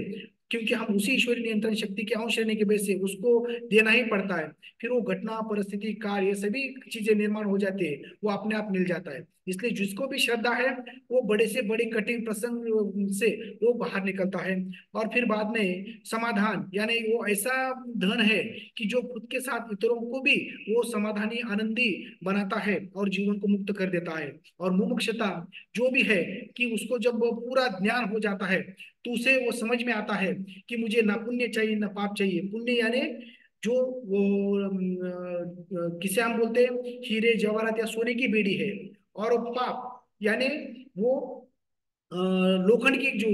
क्योंकि हम उसी ईश्वरीय नियंत्रण शक्ति के अंश रहने की वजह से उसको देना ही पड़ता है, फिर वो घटना परिस्थिति काल ये सभी चीजें निर्माण हो जाती है, वो अपने आप मिल जाता है। इसलिए जिसको भी श्रद्धा है वो बड़े से बड़े कठिन प्रसंग से वो बाहर निकलता है। और फिर बाद में समाधान यानी वो ऐसा धन है कि जो खुद के साथ इतरों को भी वो समाधानी आनंदी बनाता है और जीवन को मुक्त कर देता है। और मुमुक्षता जो भी है कि उसको जब वो पूरा ज्ञान हो जाता है तो उसे वो समझ में आता है कि मुझे ना पुण्य चाहिए ना पाप चाहिए। पुण्य यानी जो वो किसे हम बोलते हैं हीरे जवाहरात या सोने की बेड़ी है, और पाप यानी वो लोखंड की जो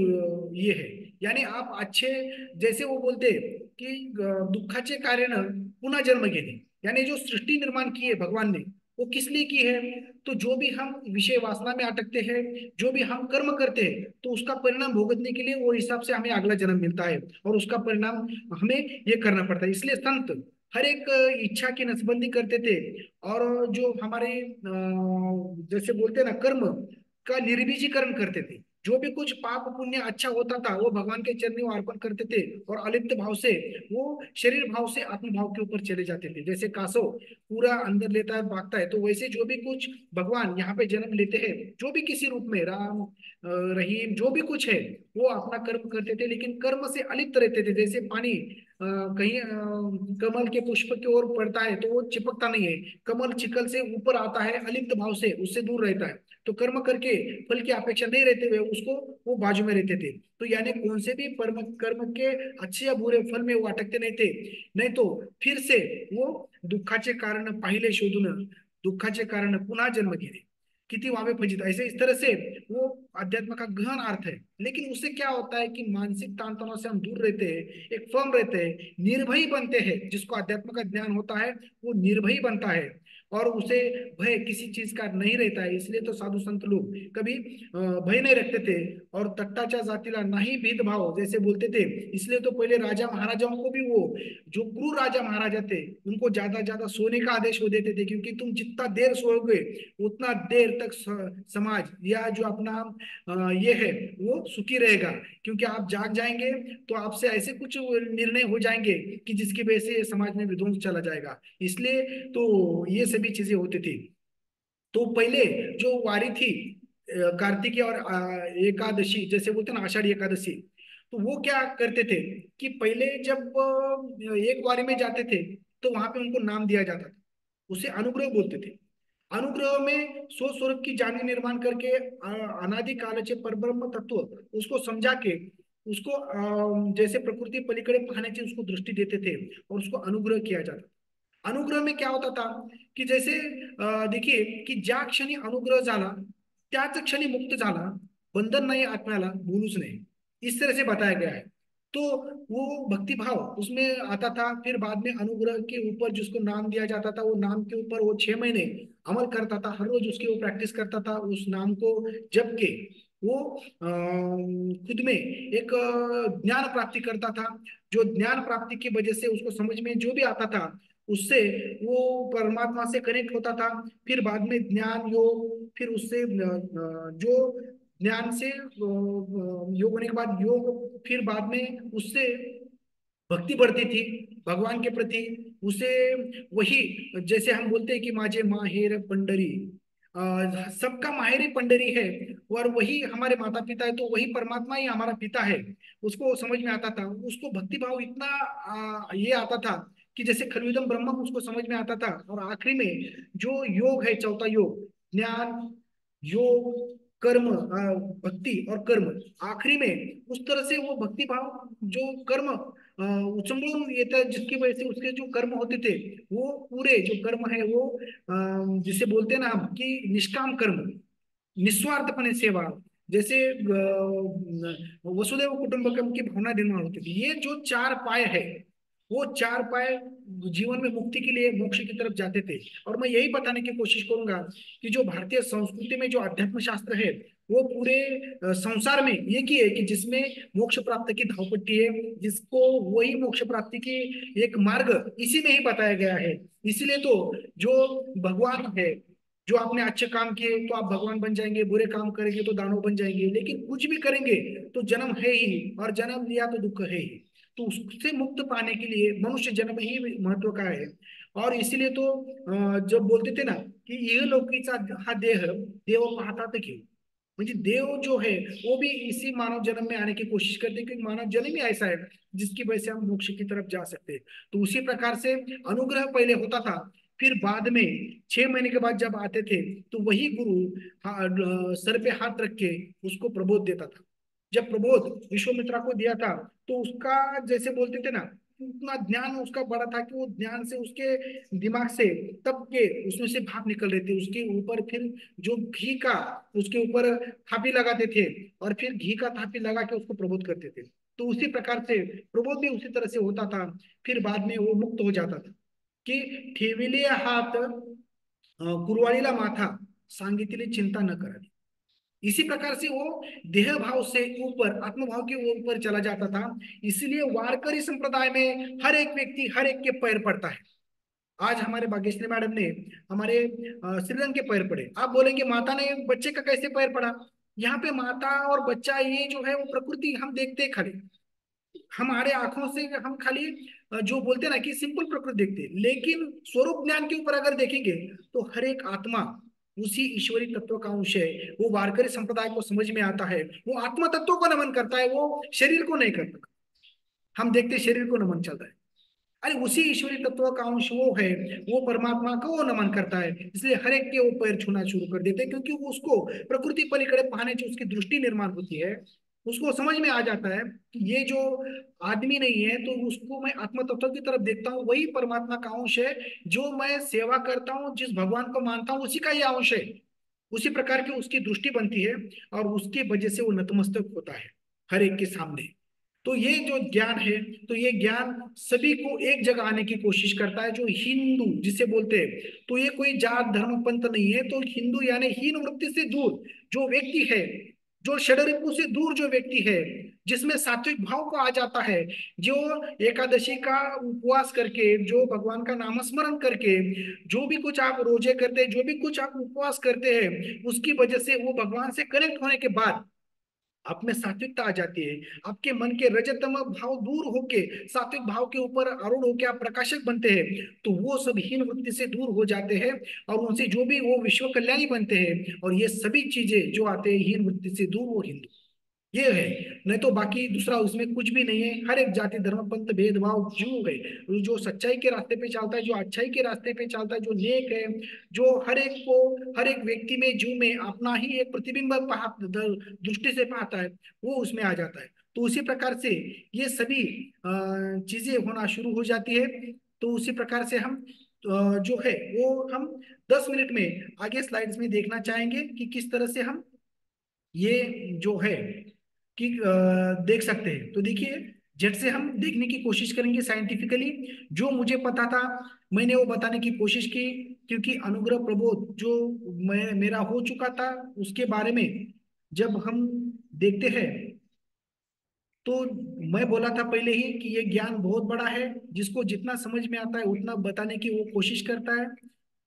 ये है, यानी आप अच्छे, जैसे वो बोलते हैं कि दुःखाचे कारण पुन्हा जन्म घेणे, यानी जो सृष्टि निर्माण की है भगवान ने वो किस लिए की है, तो जो भी हम विषय वासना में अटकते हैं, जो भी हम कर्म करते हैं तो उसका परिणाम भुगतने के लिए वो हिसाब से हमें अगला जन्म मिलता है और उसका परिणाम हमें ये करना पड़ता है। इसलिए संत हर एक इच्छा की नसबंदी करते थे, और जो हमारे जैसे बोलते हैं ना कर्म का निर्बीजीकरण करते थे, जो भी कुछ पाप पुण्य अच्छा होता था वो भगवान के चरणों में अर्पण करते थे, और अलिप्त भाव से वो शरीर भाव से आत्म भाव के ऊपर चले जाते थे। जैसे कासो पूरा अंदर लेता है भागता है, तो वैसे जो भी कुछ भगवान यहाँ पे जन्म लेते हैं, जो भी किसी रूप में राम रहीम जो भी कुछ है वो अपना कर्म करते थे, लेकिन कर्म से अलिप्त रहते थे। जैसे पानी कहीं कमल के पुष्प की ओर पड़ता है तो वो चिपकता नहीं है, कमल चिकल से ऊपर आता है अलिप्त भाव से, उससे दूर रहता है, तो कर्म करके फल की अपेक्षा नहीं रहते हुए उसको वो बाजू में रहते थे। तो यानी कौन से भी कर्म के अच्छे या बुरे फल में वो अटकते नहीं थे, नहीं तो फिर से वो दुःखाचे कारण पाहिले शोधून दुःखाचे कारण पुन्हा जन्म घेणे किती वावे फजित, ऐसे इस तरह से वो अध्यात्म का गहन अर्थ है। लेकिन उससे क्या होता है कि मानसिक तान तनाव से हम दूर रहते हैं, एक फर्म रहते हैं, निर्भयी बनते हैं। जिसको अध्यात्म का ज्ञान होता है वो निर्भयी बनता है, और उसे भय किसी चीज का नहीं रहता है। इसलिए तो साधु संत लोग कभी भय नहीं रखते थे। और तट्टाच्या जातीला नाही भेदभाव जैसे बोलते थे। इसलिए तो पहले राजा महाराजाओं को भी वो जो क्रूर राजा महाराजा थे उनको ज्यादा ज्यादा सोने का आदेश वो देते थे, क्योंकि तुम जितना देर सोओगे उतना देर तक समाज या जो अपना ये है वो सुखी रहेगा। क्योंकि आप जाग जाएंगे तो आपसे ऐसे कुछ निर्णय हो जाएंगे कि जिसकी वजह से समाज में विध्वंस चला जाएगा। इसलिए तो ये सभी चीजें होती थी। तो पहले जो वारी थी कार्तिकीय और एकादशी जैसे बोलते हैं ना आषाढ़ी एकादशी, तो वो क्या करते थे कि पहले जब एक वारी में जाते थे तो वहां पे उनको नाम दिया जाता था, उसे अनुग्रह बोलते थे। अनुग्रह में सो स्वरूप की जानी निर्माण करके अनादि कालाचे परब्रह्म तत्व उसको समझा के उसको जैसे प्रकृति पलीकडे पाहण्याची उसको दृष्टि देते थे और उसको अनुग्रह किया जाता। अनुग्रह में क्या होता था कि जैसे देखिए कि ज्या क्षणी अनुग्रह झाला त्याच क्षणी मुक्त झाला, बंधन नाही आत्म्याला बोलूच नाही, इस तरह से बताया गया है। तो वो भक्ति भाव उसमें आता था। फिर बाद में अनुग्रह के ऊपर जिसको नाम दिया जाता था वो नाम के ऊपर वो 6 महीने अमल करता था, हर रोज उसके वो प्रैक्टिस करता था उस नाम को जप के। वो खुद में एक ज्ञान प्राप्ति करता था। जो ज्ञान प्राप्ति की वजह से उसको समझ में जो भी आता था उससे वो परमात्मा से कनेक्ट होता था। फिर बाद में ज्ञान योग, फिर उससे जो ज्ञान से योग होने के बाद योग, फिर बाद में उससे भक्ति बढ़ती थी भगवान के प्रति। उसे वही जैसे हम बोलते हैं कि माझे माहेर पंडरी, सबका माहेर पंडरी है और वही हमारे माता पिता है, तो वही परमात्मा ही हमारा पिता है। उसको समझ में आता था, उसको भक्ति भाव इतना ये आता था कि जैसे खलविदम ब्रह्म उसको समझ में आता था। और आखिरी में जो योग है चौथा योग, ज्ञान योग कर्म भक्ति और कर्म, आखिरी में उस तरह से वो भक्ति भाव जो कर्म उचंबळून येतं जिसकी वजह से उसके जो कर्म होते थे वो पूरे जो कर्म है वो जिसे बोलते हैं ना हम कि निष्काम कर्म, निस्वार्थपणे सेवा, जैसे वसुदेव कुटुंबकम की भावना निर्माण होती थी। ये जो 4 पाए है वो 4 पाए जीवन में मुक्ति के लिए मोक्ष की तरफ जाते थे। और मैं यही बताने की कोशिश करूंगा कि जो भारतीय संस्कृति में जो अध्यात्म शास्त्र है वो पूरे संसार में एक ही है कि जिसमें मोक्ष प्राप्ति की धावपट्टी है, जिसको वही मोक्ष प्राप्ति की एक मार्ग इसी में ही बताया गया है। इसीलिए तो जो भगवान है, जो आपने अच्छे काम किए तो आप भगवान बन जाएंगे, बुरे काम करेंगे तो दानव बन जाएंगे, लेकिन कुछ भी करेंगे तो जन्म है ही, और जन्म लिया तो दुख है ही। तो उससे मुक्त पाने के लिए मनुष्य जन्म ही महत्व का है। और इसीलिए तो जब बोलते थे ना कि यह लौकिचा हा देह देव पाहतात घेऊ, म्हणजे देव जो है वो भी इसी मानव जन्म में आने की कोशिश करते हैं, क्योंकि मानव जन्म ही ऐसा है जिसकी वजह से हम मोक्ष की तरफ जा सकते हैं। तो उसी प्रकार से अनुग्रह पहले होता था, फिर बाद में 6 महीने के बाद जब आते थे तो वही गुरु सर पे हाथ रख के उसको प्रबोध देता था। जब प्रबोध विश्वामित्रा को दिया था तो उसका जैसे बोलते थे ना उतना ज्ञान उसका बड़ा था कि वो ज्ञान से उसके दिमाग से तब के उसमें से भाप निकल रहे थे। उसके ऊपर फिर जो घी का उसके ऊपर थापी लगाते थे और फिर घी का थापी लगा के उसको प्रबोध करते थे। तो उसी प्रकार से प्रबोध भी उसी तरह से होता था। फिर बाद में वो मुक्त हो जाता था कि ठेविले हात कुरवाळीला माथा सांगितले चिंता न करावी। इसी प्रकार से वो देह भाव से ऊपर आत्मभाव के ऊपर चला जाता था। इसलिए वारकरी संप्रदाय में हर एक व्यक्ति हर एक के पैर पड़ता है। आज हमारे भाग्यश्री मैडम ने हमारे श्रीरंग के पैर पड़े। आप बोलेंगे माता ने बच्चे का कैसे पैर पड़ा? यहाँ पे माता और बच्चा ये जो है वो प्रकृति हम देखते हैं खाली, हमारे आंखों से हम खाली जो बोलते हैं ना कि सिंपल प्रकृति देखते हैं, लेकिन स्वरूप ज्ञान के ऊपर अगर देखेंगे तो हर एक आत्मा उसी ईश्वरी तत्व का अंश है। वो वारकरी संप्रदाय को समझ में आता है, वो आत्मा तत्व को नमन करता है, वो शरीर को नहीं करता। हम देखते शरीर को नमन चलता है, अरे उसी ईश्वरी तत्व का अंश वो है, वो परमात्मा को वो नमन करता है। इसलिए हर एक के वो पैर छूना शुरू कर देते हैं, क्योंकि वो उसको प्रकृति पलीकडे पाने से उसकी दृष्टि निर्माण होती है। उसको समझ में आ जाता है कि ये जो आदमी नहीं है तो उसको मैं आत्म तत्व की तरफ देखता हूँ, वही परमात्मा का अंश है। जो मैं सेवा करता हूँ, जिस भगवान को मानता हूँ, उसी का ये अंश है। उसी प्रकार की उसकी दृष्टि बनती है और उसकी वजह से वो नतमस्तक होता है हर एक के सामने। तो ये जो ज्ञान है, तो ये ज्ञान सभी को एक जगह आने की कोशिश करता है, जो हिंदू जिसे बोलते हैं। तो ये कोई जात धर्म पंथ नहीं है। तो हिंदू यानी हीन वृत्ति से दूर जो व्यक्ति है, जो षड्रिपु से दूर जो व्यक्ति है, जिसमें सात्विक भाव को आ जाता है, जो एकादशी का उपवास करके, जो भगवान का नामस्मरण करके, जो भी कुछ आप रोजे करते हैं, जो भी कुछ आप उपवास करते हैं, उसकी वजह से वो भगवान से कनेक्ट होने के बाद आप में सात्विकता आ जाती है। आपके मन के रजतम भाव दूर होके सात्विक भाव के ऊपर आरूढ़ होके आप प्रकाशक बनते हैं। तो वो सब हीन वृत्ति से दूर हो जाते हैं और उनसे जो भी वो विश्व कल्याणी बनते हैं। और ये सभी चीजें जो आते हैं हीन वृत्ति से दूर, वो हिंदू ये है। नहीं तो बाकी दूसरा उसमें कुछ भी नहीं है। हर एक जाति धर्म पंथ भेदभाव जो है, जो सच्चाई के रास्ते पे चलता है, जो अच्छाई के रास्ते पे चलता है, जो नेक है, जो हर एक को, हर एक व्यक्ति में, जीव में अपना ही एक प्रतिबिंब दृष्टि से पाता है, वो उसमें आ जाता है। तो उसी प्रकार से ये सभी चीजें होना शुरू हो जाती है। तो उसी प्रकार से हम जो है वो हम 10 मिनट में आगे स्लाइड्स में देखना चाहेंगे कि किस तरह से हम ये जो है कि देख सकते हैं। तो देखिए, झट से हम देखने की कोशिश करेंगे साइंटिफिकली। जो मुझे पता था मैंने वो बताने की कोशिश की, क्योंकि अनुग्रह प्रबोध जो मेरा हो चुका था उसके बारे में जब हम देखते हैं, तो मैं बोला था पहले ही कि ये ज्ञान बहुत बड़ा है, जिसको जितना समझ में आता है उतना बताने की वो कोशिश करता है।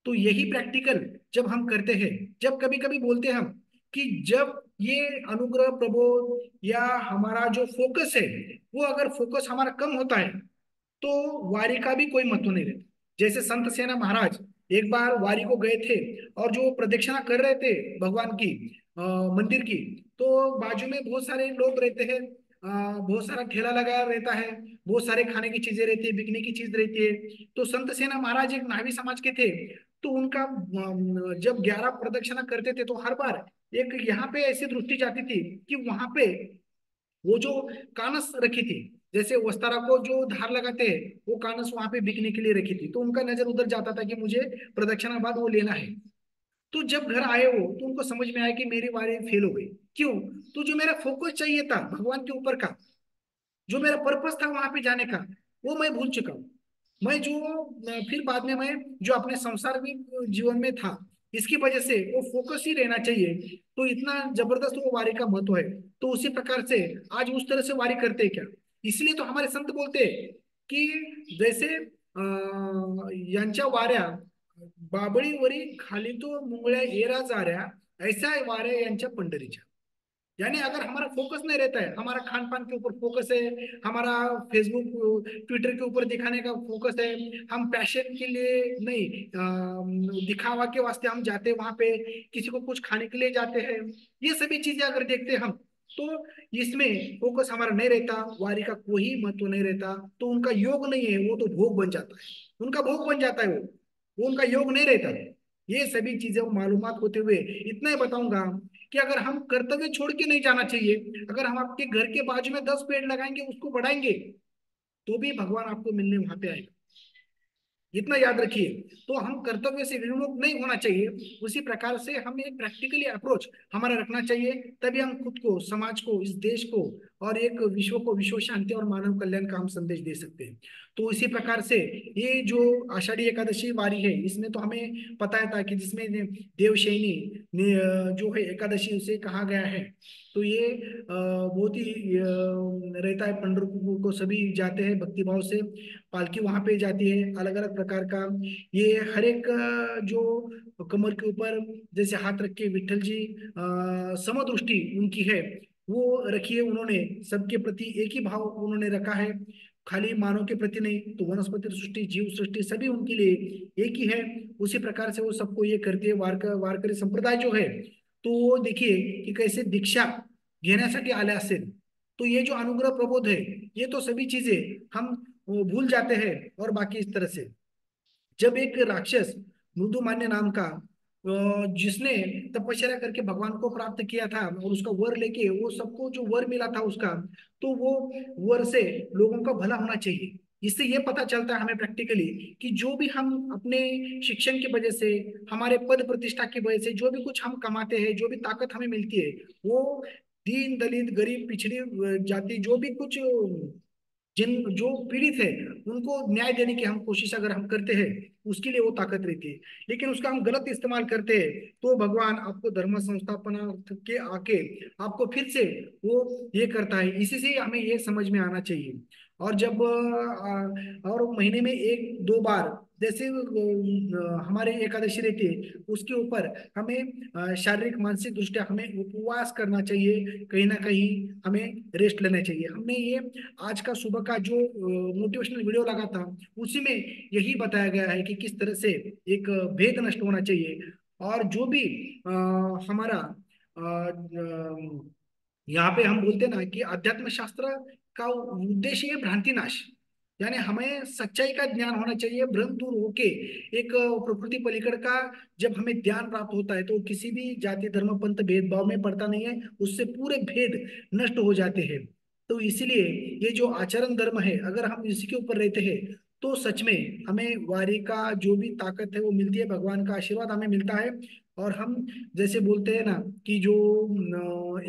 तो यही प्रैक्टिकल जब हम करते हैं, जब कभी कभी बोलते हैं हम कि जब ये अनुग्रह प्रबोध या हमारा जो फोकस है, वो अगर फोकस हमारा कम होता है तो वारी का भी कोई महत्व नहीं रहता। जैसे संत सेना महाराज एक बार वारी को गए थे और जो प्रदक्षिणा कर रहे थे भगवान की मंदिर की, तो बाजू में बहुत सारे लोग रहते हैं, बहुत सारा ठेला लगा रहता है, बहुत सारे खाने की चीजें रहती है, बिकने की चीज रहती है। तो संत सेना महाराज एक नाभी समाज के थे। तो उनका जब 11 प्रदक्षिणा करते थे तो हर बार एक यहाँ पे ऐसी दृष्टि जाती थी कि वहां पे वो जो कानस रखी थी, जैसे वस्तारा को जो धार लगाते हैं, वो कानस वहां पे बिकने के लिए रखी थी। तो उनका नजर उधर जाता था कि मुझे प्रदक्षिणा बाद वो लेना है। तो जब घर आए वो, तो उनको समझ में आया कि मेरी बारी फेल हो गई। क्यों? तो जो मेरा फोकस चाहिए था भगवान के ऊपर का, जो मेरा पर्पस था वहां पे जाने का, वो मैं भूल चुका हूँ। मैं जो फिर बाद में मैं जो अपने संसार में जीवन में था, इसकी वजह से वो फोकस ही रहना चाहिए। तो इतना जबरदस्त वो वारी का महत्व है। तो उसी प्रकार से आज उस तरह से वारी करते हैं क्या? इसलिए तो हमारे संत बोलते हैं कि जैसे यांच्या वाऱ्या बाबळीवरी खाली तो मुंगळ्या येरा जाऱ्या, ऐसा है वाऱ्या यांच्या पंढरीच्या। यानी अगर हमारा फोकस नहीं रहता है, हमारा खान पान के ऊपर फोकस है, हमारा फेसबुक ट्विटर के ऊपर दिखाने का फोकस है, हम पैशन के लिए नहीं, दिखावा के वास्ते हम जाते हैं वहां पे, किसी को कुछ खाने के लिए जाते हैं, ये सभी चीजें अगर देखते हैं हम, तो इसमें फोकस हमारा नहीं रहता, वारी का कोई महत्व नहीं रहता। तो उनका योग नहीं है, वो तो भोग बन जाता है, उनका भोग बन जाता है वो उनका योग नहीं रहता। ये सभी चीजें मालूमात होते हुए इतना ही बताऊंगा कि अगर हम कर्तव्य छोड़ के नहीं जाना चाहिए। अगर हम आपके घर के बाजू में 10 पेड़ लगाएंगे, उसको बढ़ाएंगे, तो भी भगवान आपको मिलने वहां पे आएगा। इतना याद रखिए। तो हम कर्तव्य से विमुख नहीं होना चाहिए। उसी प्रकार से हमें एक प्रैक्टिकली अप्रोच हमारा रखना चाहिए, तभी हम खुद को, समाज को, इस देश को और एक विश्व को विश्व शांति और मानव कल्याण का हम संदेश दे सकते हैं। तो इसी प्रकार से ये जो आषाढ़ी एकादशी वारी है, इसमें तो हमें पता है था कि जिसमें देवशयनी जो है एकादशी उसे कहा गया है। तो ये बहुत ही रहता है। पंढरपुर को सभी जाते हैं भक्ति भाव से, पालकी वहां पे जाती है अलग अलग प्रकार का। ये हर एक जो कमर के ऊपर जैसे हाथ रख के विठल जी समदृष्टि उनकी है, वो रखी है उन्होंने। सबके प्रति एक ही भाव उन्होंने रखा है, खाली मानव के प्रति नहीं। तो वनस्पति सृष्टि, जीव सृष्टि सभी उनके लिए एक ही है। उसी प्रकार से वो सबको ये करते हैं। वारकरी संप्रदाय जो है, तो वो देखिए कि कैसे दीक्षा घेण्यासाठी आले असेल। तो ये जो अनुग्रह प्रबोध है, ये तो सभी चीजें हम वो भूल जाते हैं। और बाकी इस तरह से जब एक राक्षस मृदुमान्य नाम का जिसने तपस्या करके भगवान को प्राप्त किया था और उसका वर लेके वो सबको जो वर मिला था उसका, तो वो वर से लोगों का भला होना चाहिए। इससे ये पता चलता है हमें प्रैक्टिकली कि जो भी हम अपने शिक्षण की वजह से, हमारे पद प्रतिष्ठा की वजह से जो भी कुछ हम कमाते हैं, जो भी ताकत हमें मिलती है, वो दीन दलित गरीब पिछड़ी जाति जो भी कुछ जिन जो पीड़ित है उनको न्याय देने की हम कोशिश अगर हम करते हैं उसके लिए वो ताकत रहती है। लेकिन उसका हम गलत इस्तेमाल करते हैं तो भगवान आपको धर्म संस्थापना के आके आपको फिर से वो ये करता है। इसी से हमें ये समझ में आना चाहिए। और जब और महीने में एक दो बार जैसे हमारे एकादशी रहती है उसके ऊपर हमें शारीरिक मानसिक दृष्टिया हमें उपवास करना चाहिए, कहीं ना कहीं हमें रेस्ट लेना चाहिए। हमने ये आज का सुबह का जो मोटिवेशनल वीडियो लगा था उसी में यही बताया गया है कि किस तरह से एक भेद नष्ट होना चाहिए। और जो भी हमारा यहाँ पे हम बोलते हैं ना कि अध्यात्म शास्त्र का उद्देश्य है भ्रांति नाश, यानी हमें सच्चाई का ज्ञान होना चाहिए। भ्रम दूर होके एक प्रकृति पलिकड़ का जब हमें ज्ञान प्राप्त होता है तो किसी भी जाति धर्म पंथ भेदभाव में पड़ता नहीं है, उससे पूरे भेद नष्ट हो जाते हैं। तो इसीलिए ये जो आचरण धर्म है अगर हम इसी के ऊपर रहते हैं तो सच में हमें वारी का जो भी ताकत है वो मिलती है, भगवान का आशीर्वाद हमें मिलता है। और हम जैसे बोलते हैं ना कि जो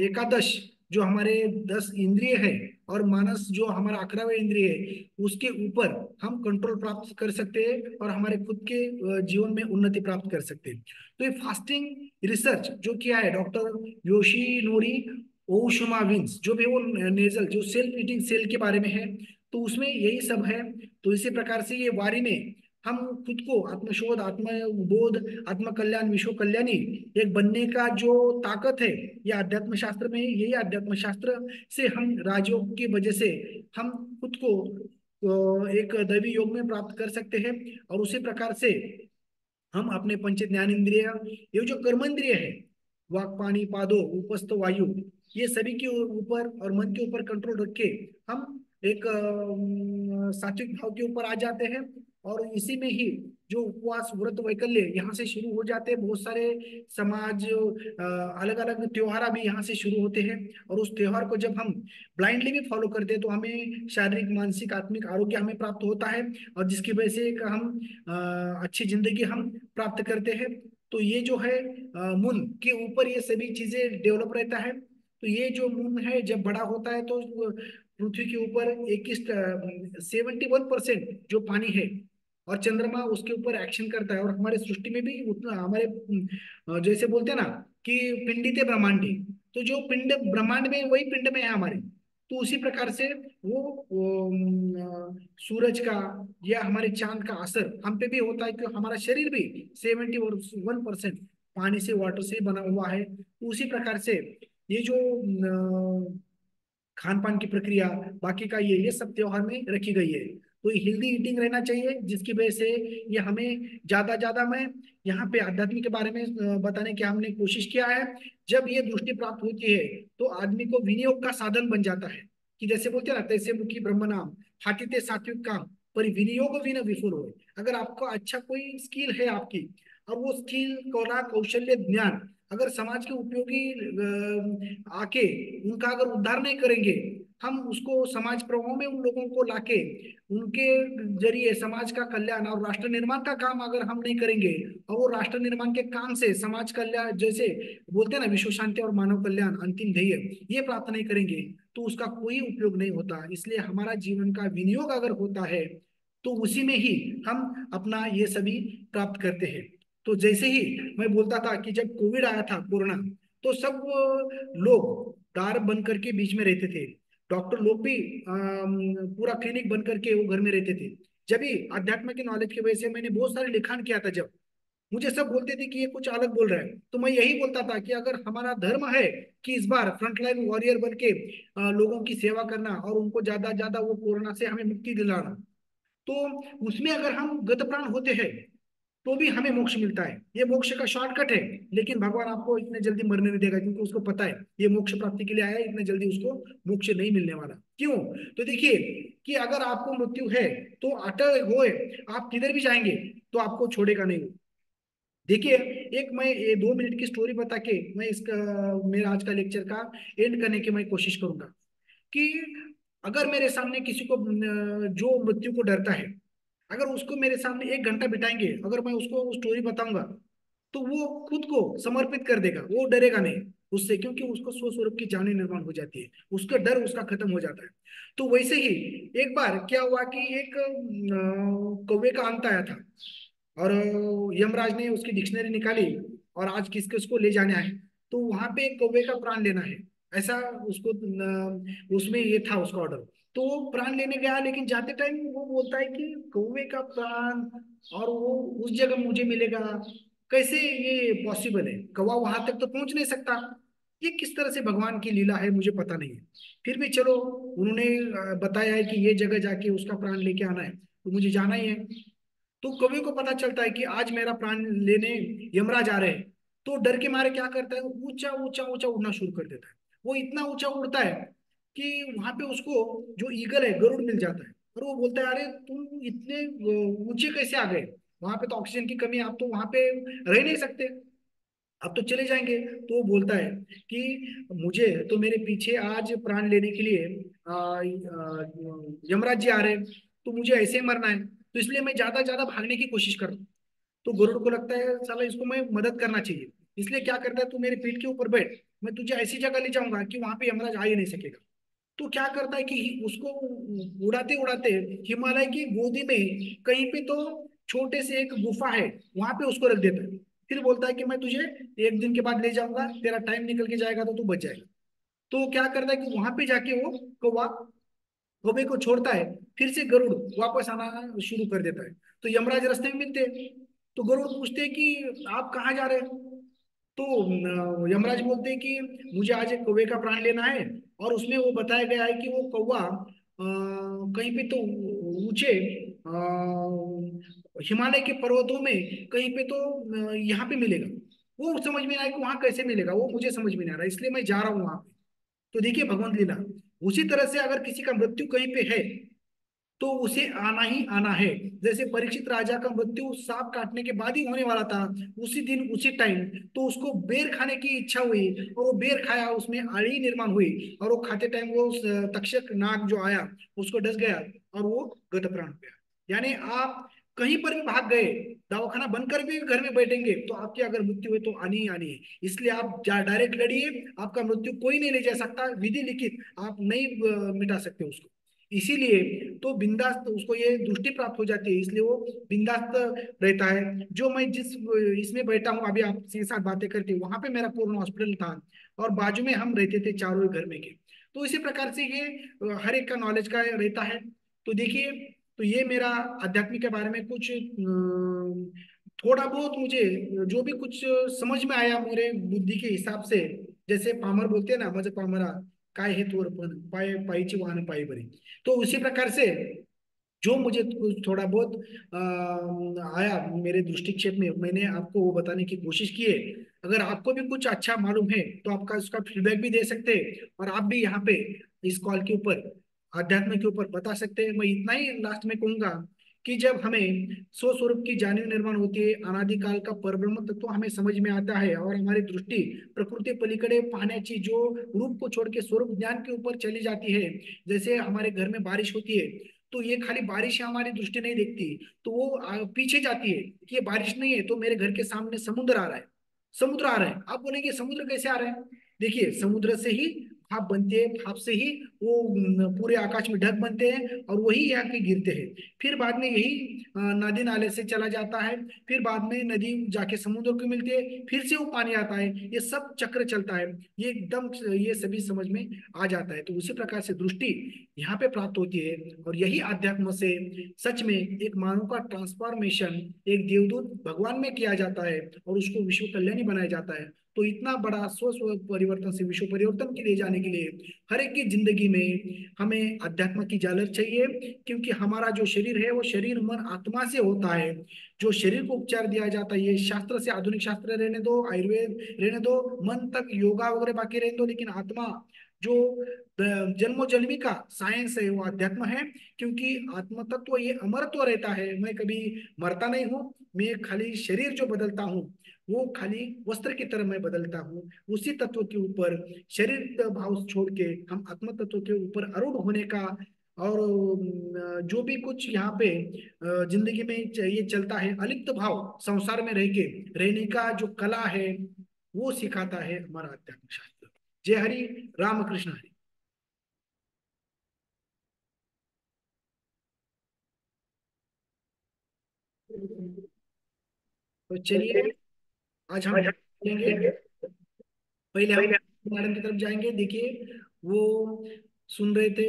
एकादश जो हमारे 10 इंद्रिय है और मानस जो हमारा 11वां इंद्रिय है उसके ऊपर हम कंट्रोल प्राप्त कर सकते हैं और हमारे खुद के जीवन में उन्नति प्राप्त कर सकते हैं। तो ये फास्टिंग रिसर्च जो किया है डॉक्टर योशिनोरी ओशुमा विंस जो भी वो नेजल जो सेल्फ ईटिंग सेल के बारे में है तो उसमें यही सब है। तो इसी प्रकार से ये वारी में हम खुद को आत्मशोध आत्मबोध आत्म कल्याण विश्व कल्याणी एक बनने का जो ताकत है ये अध्यात्म शास्त्र में है। यही अध्यात्म शास्त्र से हम राजयोग की वजह से हम खुद को एक दैवी योग में प्राप्त कर सकते हैं। और उसी प्रकार से हम अपने पंच ज्ञान इंद्रिय ये जो कर्म इंद्रिय है वाक पानी पादो उपस्थ वायु ये सभी के ऊपर और मन के ऊपर कंट्रोल रख के हम एक सात्विक भाव के ऊपर आ जाते हैं। और इसी में ही जो उपवास व्रत वैकल्य यहाँ से शुरू हो जाते हैं। बहुत सारे समाज अलग अलग त्योहार भी यहाँ से शुरू होते हैं और उस त्योहार को जब हम ब्लाइंडली भी फॉलो करते हैं तो हमें शारीरिक मानसिक आत्मिक आरोग्य हमें प्राप्त होता है और जिसकी वजह से एक हम अच्छी जिंदगी हम प्राप्त करते हैं। तो ये जो है मून के ऊपर ये सभी चीजें डेवलप रहता है। तो ये जो मून है जब बड़ा होता है तो पृथ्वी के ऊपर 71% जो पानी है और चंद्रमा उसके ऊपर एक्शन करता है। और हमारे सृष्टि में भी उतना हमारे जैसे बोलते हैं ना कि पिंडिते ब्रह्मांडी, तो जो पिंड ब्रह्मांड में वही पिंड में है हमारे। तो उसी प्रकार से सूरज का या हमारे चांद का असर हम पे भी होता है कि हमारा शरीर भी 71% पानी से वाटर से बना हुआ है। तो उसी प्रकार से ये जो खान पान की प्रक्रिया बाकी का ये सब त्योहार में रखी गई है। तो हेल्दी ईटिंग रहना चाहिए जिसकी वजह से ये हमें ज्यादा मैं यहाँ पे आध्यात्मिक के बारे में बताने की हमने कोशिश किया है। जब ये दृष्टि प्राप्त होती है तो आदमी को विनियोग का साधन बन जाता है कि जैसे बोलते हैं ना तैसे मुखी ब्रह्म नाम हाथिते सात्विक काम पर विनियोग विन विफुर हो। अगर आपको अच्छा कोई स्किल है आपकी और वो स्किल कला कौशल्य ज्ञान अगर समाज के उपयोगी आके उनका अगर उद्धार नहीं करेंगे हम उसको समाज प्रभाव में उन लोगों को लाके उनके जरिए समाज का कल्याण और राष्ट्र निर्माण का काम अगर हम नहीं करेंगे और वो राष्ट्र निर्माण के काम से समाज कल्याण जैसे बोलते हैं ना विश्व शांति और मानव कल्याण अंतिम ध्येय ये प्राप्त नहीं करेंगे तो उसका कोई उपयोग नहीं होता। इसलिए हमारा जीवन का विनियोग अगर होता है तो उसी में ही हम अपना ये सभी प्राप्त करते हैं। तो जैसे ही मैं बोलता था कि जब कोविड आया था कोरोना तो सब लोग दार बंद करके बीच में रहते थे, डॉक्टर लोग भी पूरा क्लिनिक बंद करके वो घर में रहते थे। जब भी अध्यात्म की नॉलेज की वजह से मैंने बहुत सारे लिखान किया था जब मुझे सब बोलते थे कि ये कुछ अलग बोल रहा है तो मैं यही बोलता था कि अगर हमारा धर्म है कि इस बार फ्रंटलाइन वॉरियर बन के लोगों की सेवा करना और उनको ज्यादा ज्यादा वो कोरोना से हमें मुक्ति दिलाना तो उसमें अगर हम गत प्राण होते हैं तो भी हमें मोक्ष मिलता है। ये मोक्ष का शॉर्टकट है लेकिन भगवान आपको इतने जल्दी मरने नहीं देगा क्योंकि उसको पता है ये मोक्ष प्राप्ति के लिए आया है, इतने जल्दी उसको मोक्ष नहीं मिलने वाला। क्यों? तो देखिए कि अगर आपको मृत्यु है तो अटल होए आप किधर भी जाएंगे तो आपको छोड़ेगा नहीं। देखिए एक मैं ये 2 मिनट की स्टोरी बता के मैं इसका मेरा आज का लेक्चर का एंड करने की मैं कोशिश करूंगा कि अगर मेरे सामने किसी को जो मृत्यु को डरता है अगर उसको मेरे सामने 1 घंटा बिताएंगे अगर मैं उसको स्टोरी बताऊंगा तो वो खुद को समर्पित कर देगा, वो डरेगा नहीं। उससे, क्योंकि उसको स्वस्वरूप की जाने निर्माण हो जाती है, उसका डर उसका खत्म हो जाता है। तो वैसे ही एक बार क्या हुआ कि एक कौवे का अंत आया था, और यमराज ने उसकी डिक्शनरी निकाली, और आज किस किसको ले जाना है, तो वहां पे एक कौवे का प्राण लेना है, ऐसा उसको उसमें ये था उसका ऑर्डर। तो वो प्राण लेने गया, लेकिन जाते टाइम वो बोलता है कि कौवे का प्राण और वो उस जगह मुझे मिलेगा, कैसे ये पॉसिबल है, कौवा वहां तक तो पहुंच नहीं सकता। ये किस तरह से भगवान की लीला है मुझे पता नहीं है। फिर भी चलो, उन्होंने बताया है कि ये जगह जाके उसका प्राण लेके आना है, तो मुझे जाना ही है। तो कवि को पता चलता है कि आज मेरा प्राण लेने यमराज आ रहे हैं। तो डर के मारे क्या करता है, वो ऊंचा ऊंचा ऊंचा उड़ना शुरू कर देता है। वो इतना ऊंचा उड़ता है कि वहां पे उसको जो ईगल है, गरुड़ मिल जाता है, और वो बोलता है, अरे तुम इतने ऊंचे कैसे आ गए, वहां पे तो ऑक्सीजन की कमी है, आप तो वहां पे रह नहीं सकते, अब तो चले जाएंगे। तो वो बोलता है कि मुझे तो मेरे पीछे आज प्राण लेने के लिए यमराज जी आ रहे हैं, तो मुझे ऐसे ही मरना है, तो इसलिए मैं ज्यादा ज्यादा भागने की कोशिश कर रहा हूँ। तो गरुड़ को लगता है साला इसको मैं मदद करना चाहिए, इसलिए क्या करता है, तू मेरे पीठ के ऊपर बैठ, मैं तुझे ऐसी जगह ले जाऊंगा कि वहां पे यमराज आ ही नहीं सकेगा। तो क्या करता है कि उसको उड़ाते उड़ाते हिमालय की गोदी में कहीं पे तो छोटे से एक गुफा है, वहां पे उसको रख देता है। फिर बोलता है कि मैं तुझे एक दिन के बाद ले जाऊंगा, तेरा टाइम निकल के जाएगा तो तू बच जाएगा। तो क्या करता है कि वहां पे जाके वो कौवा कौवे को छोड़ता है, फिर से गरुड़ वापस आना शुरू कर देता है। तो यमराज रास्ते में मिलते हैं, तो गरुड़ पूछते हैं कि आप कहाँ जा रहे हैं। तो यमराज बोलते हैं कि मुझे आज एक कौवे का प्राण लेना है, और उसमें वो बताया गया है कि वो कौवा कहीं पे तो ऊंचे हिमालय के पर्वतों में कहीं पे तो यहाँ पे मिलेगा। वो समझ में नहीं आया कि वहां कैसे मिलेगा, वो मुझे समझ में नहीं आ रहा, इसलिए मैं जा रहा हूँ वहां पे। तो देखिए भगवंत लीला। उसी तरह से अगर किसी का मृत्यु कहीं पे है, तो उसे आना ही आना है। जैसे परीक्षित राजा का मृत्यु सांप काटने के बाद ही होने वाला था, उसी दिन उसी टाइम तो उसको बेर खाने की इच्छा हुई, और वो बेर खाया, उसमें आड़ी निर्माण हुई, और वो खाते टाइम वो तक्षक नाग जो आया उसको डस गया, और वो गत प्राण हो गया। यानी आप कहीं पर भी भाग गए, दवाखाना बंद कर भी घर में बैठेंगे, तो आपकी अगर मृत्यु हुई तो आनी ही आनी है। इसलिए आप डायरेक्ट लड़िए, आपका मृत्यु कोई नहीं ले जा सकता, विधि लिखित आप नहीं मिटा सकते उसको। इसीलिए तो बिंदास उसको ये दृष्टि प्राप्त हो जाती है, इसलिए वो बिंदास रहता है। जो मैं जिस इसमें बैठा हूँ अभी आपके साथ बातें करके, वहां पे मेरा पूर्ण हॉस्पिटल था, और बाजू में हम रहते थे चारों घर में के। तो इसी प्रकार से ये हर एक का नॉलेज का रहता है। तो देखिए, तो ये मेरा आध्यात्मिक के बारे में कुछ थोड़ा बहुत मुझे जो भी कुछ समझ में आया मेरे बुद्धि के हिसाब से। जैसे पामर बोलते हैं ना, मजे पामरा काय हे तोर पण पाय पायची वाहन पायी बरी। तो उसी प्रकार से जो मुझे कुछ थोड़ा बहुत आया मेरे दृष्टिक्षेप में, मैंने आपको वो बताने की कोशिश की है। अगर आपको भी कुछ अच्छा मालूम है तो आपका उसका फीडबैक भी दे सकते हैं, और आप भी यहाँ पे इस कॉल के ऊपर अध्यात्म के ऊपर बता सकते हैं। मैं इतना ही लास्ट में कहूंगा कि जब हमें स्वस्वरूप की जानी निर्माण होती है, अनादिकाल का परब्रह्म तत्व हमें समझ में आता है, और हमारी दृष्टि प्रकृति पलीकडे पाहण्याची जो रूप को छोड़ के स्वरूप ज्ञान के ऊपर चली जाती है। जैसे हमारे घर में बारिश होती है, तो ये खाली बारिश हमारी दृष्टि नहीं देखती, तो वो पीछे जाती है कि ये बारिश नहीं है, तो मेरे घर के सामने समुद्र आ रहा है, समुद्र आ रहा है। आप बोलेंगे समुद्र कैसे आ रहा है, देखिए समुद्र से ही भाप बनते हैं, भाप से ही वो पूरे आकाश में ढक बनते हैं, और वही यहाँ के गिरते हैं। फिर बाद में यही नदी नाले से चला जाता है, फिर बाद में नदी जाके समुद्र को मिलती है, फिर से वो पानी आता है, ये सब चक्र चलता है। ये एकदम ये सभी समझ में आ जाता है। तो उसी प्रकार से दृष्टि यहाँ पे प्राप्त होती है, और यही अध्यात्म से सच में एक मानव का ट्रांसफॉर्मेशन एक देवदूत भगवान में किया जाता है, और उसको विश्व कल्याणी बनाया जाता है। तो इतना बड़ा स्व स्व परिवर्तन से विश्व परिवर्तन के लिए जाने के लिए हर एक की जिंदगी में हमें अध्यात्म की झालर चाहिए। क्योंकि हमारा जो शरीर है वो शरीर मन आत्मा से होता है। जो शरीर को उपचार दिया जाता है, ये शास्त्र से आधुनिक शास्त्र रहने दो, आयुर्वेद रहने दो, मन तक योगा वगैरह बाकी रहने दो, लेकिन आत्मा जो जन्मों जन्मी का साइंस है वो अध्यात्म है। क्योंकि आत्म तत्व ये अमरत्व रहता है, मैं कभी मरता नहीं हूँ, मैं खाली शरीर जो बदलता हूँ वो खाली वस्त्र की तरह मैं बदलता हूँ। उसी तत्व के ऊपर शरीर भाव छोड़ के हम आत्म तत्व के ऊपर आरूढ़ होने का, और जो भी कुछ यहाँ पे जिंदगी में ये चलता है, अलिप्त भाव संसार में रह के रहने का जो कला है, वो सिखाता है हमारा अध्यात्म शास्त्र। जय हरि, रामकृष्ण हरि। तो चलिए आज हम लेंगे, पहले हम मैडम की तरफ जाएंगे। देखिए वो सुन रहे थे,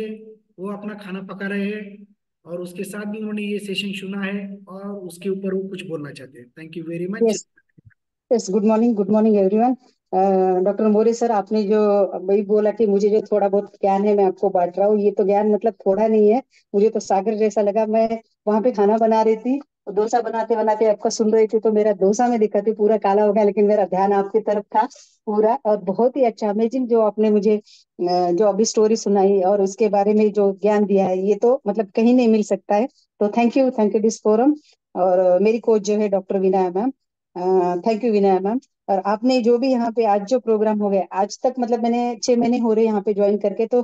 वो अपना खाना पका रहे हैं और उसके साथ भी उन्होंने ये सेशन सुना है और उसके ऊपर वो कुछ बोलना चाहते हैं। Thank you very much. Yes yes, good morning everyone. Doctor more sir, आपने जो वही बोला कि मुझे जो थोड़ा बहुत ज्ञान है मैं आपको बांट रहा हूँ, ये तो ज्ञान मतलब थोड़ा नहीं है, मुझे तो सागर जैसा लगा। मैं वहां पे खाना बना रही थी, डोसा बनाते बनाते आपका सुन रही थी, तो मेरा डोसा में दिक्कत थी, पूरा काला हो गया, लेकिन मेरा ध्यान आपकी तरफ था पूरा। और बहुत ही अच्छा अमेजिंग जो आपने मुझे जो अभी स्टोरी सुनाई और उसके बारे में जो ज्ञान दिया है, ये तो मतलब कहीं नहीं मिल सकता है। तो थैंक यू दिस फोरम। और मेरी कोच जो है doctor Vinay ma'am, thank you Vinay ma'am. और आपने जो भी यहाँ पे आज जो प्रोग्राम हो गया आज तक, मतलब मैंने 6 महीने हो रहे यहाँ पे ज्वाइन करके, तो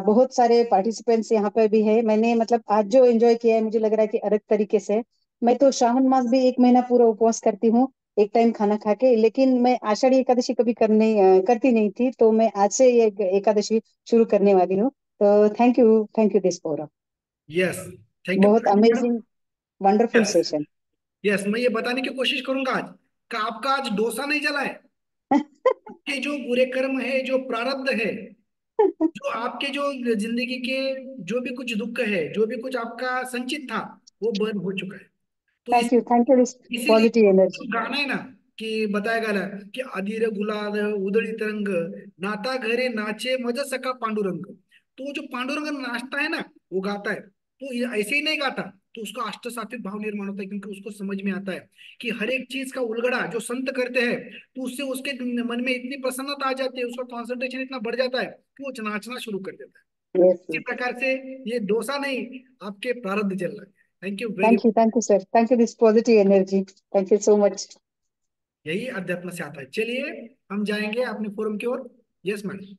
बहुत सारे पार्टिसिपेंट्स यहाँ पे भी है। मैंने मतलब आज जो एंजॉय किया है मुझे लग रहा है कि अलग तरीके से। मैं तो श्रावण मास भी 1 महीना पूरा उपवास करती हूँ, एक टाइम खाना खा के, लेकिन मैं आषाढ़ी एकादशी कभी करती नहीं थी, तो मैं आज से ये एकादशी शुरू करने वाली हूँ। तो thank you this forum. Yes, thank बहुत you. Amazing, wonderful yes, session. Yes, मैं ये बताने की कोशिश करूंगा आज का आपका आज डोसा नहीं जला है। आपके जो बुरे कर्म है, जो प्रारब्ध है, जो आपके जो जिंदगी के जो भी कुछ दुख है, जो भी कुछ आपका संचित था, वो बर्न हो चुका है। तो थैंक यू दिस इसीलिए पॉजिटिव जो एनर्जी। गाना है ना, कि बताया गया कि अधीर गुलाल उधळी तरंग, नाता घरे नाचे मज सका पांडुरंग। तो वो जो पांडुरंग नाचता है ना, वो गाता है, तो ये ऐसे ही नहीं गाता, तो उसका अष्ट सात्विक भाव निर्माण होता है, क्योंकि उसको समझ में आता है कि हर एक चीज का उलगड़ा जो संत करते हैं, तो उससे उसके मन में इतनी प्रसन्नता आ जाती है, उसका कॉन्सेंट्रेशन इतना बढ़ जाता है कि वो नाचना शुरू कर देता है। यस इसी यस। प्रकार से ये डोसा नहीं, आपके प्रारब्ध चल रहा है। Thank you very. Thank you sir, thank you this positive energy, thank you so much. यही अध्यात्म से आता है। चलिए हम जाएंगे अपने फोरम की ओर। Yes madam.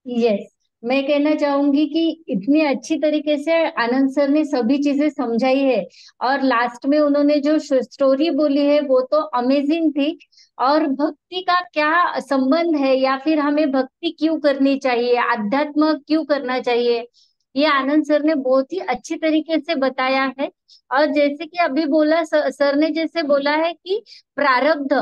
यस, मैं कहना चाहूंगी कि इतनी अच्छी तरीके से आनंद सर ने सभी चीजें समझाई है, और लास्ट में उन्होंने जो स्टोरी बोली है वो तो अमेजिंग थी। और भक्ति का क्या संबंध है, या फिर हमें भक्ति क्यों करनी चाहिए, अध्यात्म क्यों करना चाहिए, ये आनंद सर ने बहुत ही अच्छी तरीके से बताया है। और जैसे कि अभी बोला सर ने जैसे बोला है कि प्रारब्ध,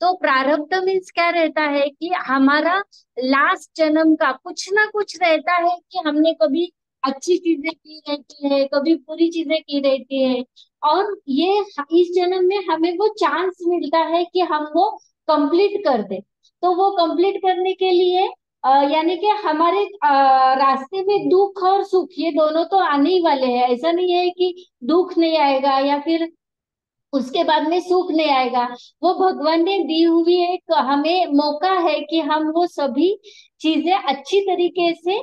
तो प्रारब्ध मीन्स क्या रहता है कि हमारा लास्ट जन्म का कुछ ना कुछ रहता है, कि हमने कभी अच्छी चीजें की रहती है, कभी बुरी चीजें की रहती है, और ये इस जन्म में हमें वो चांस मिलता है कि हम वो कंप्लीट कर दे। तो वो कंप्लीट करने के लिए यानी कि हमारे रास्ते में दुख और सुख ये दोनों तो आने ही वाले हैं। ऐसा नहीं है कि दुख नहीं आएगा या फिर उसके बाद में सुख नहीं आएगा। वो भगवान ने दी हुई एक हमें मौका है कि हम वो सभी चीजें अच्छी तरीके से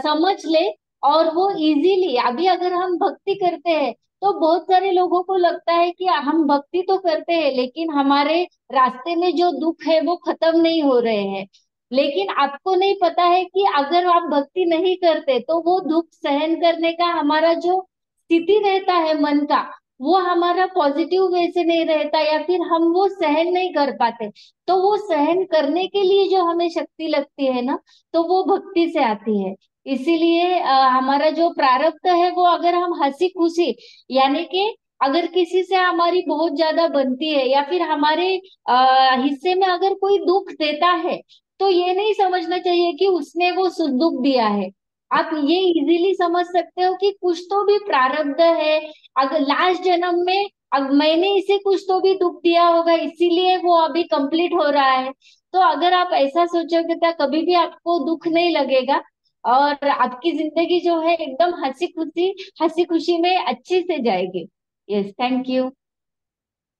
समझ ले, और वो इजीली। अभी अगर हम भक्ति करते हैं तो बहुत सारे लोगों को लगता है कि हम भक्ति तो करते हैं लेकिन हमारे रास्ते में जो दुख है वो खत्म नहीं हो रहे हैं। लेकिन आपको नहीं पता है कि अगर आप भक्ति नहीं करते तो वो दुख सहन करने का हमारा जो स्थिति रहता है मन का, वो हमारा पॉजिटिव वे से नहीं रहता, या फिर हम वो सहन नहीं कर पाते। तो वो सहन करने के लिए जो हमें शक्ति लगती है ना, तो वो भक्ति से आती है। इसीलिए हमारा जो प्रारब्ध है वो अगर हम हंसी खुशी, यानी कि अगर किसी से हमारी बहुत ज्यादा बनती है, या फिर हमारे हिस्से में अगर कोई दुख देता है, तो ये नहीं समझना चाहिए कि उसने वो सुख दुख दिया है। आप ये इजीली समझ सकते हो कि कुछ तो भी प्रारब्ध है। अगर लास्ट जन्म में मैंने इसे कुछ तो भी दुख दिया होगा, इसीलिए वो अभी कंप्लीट हो रहा है। तो अगर आप ऐसा सोचोगे तो कभी भी आपको दुख नहीं लगेगा, और आपकी जिंदगी जो है एकदम हंसी खुशी में अच्छी से जाएगी। Yes, thank you.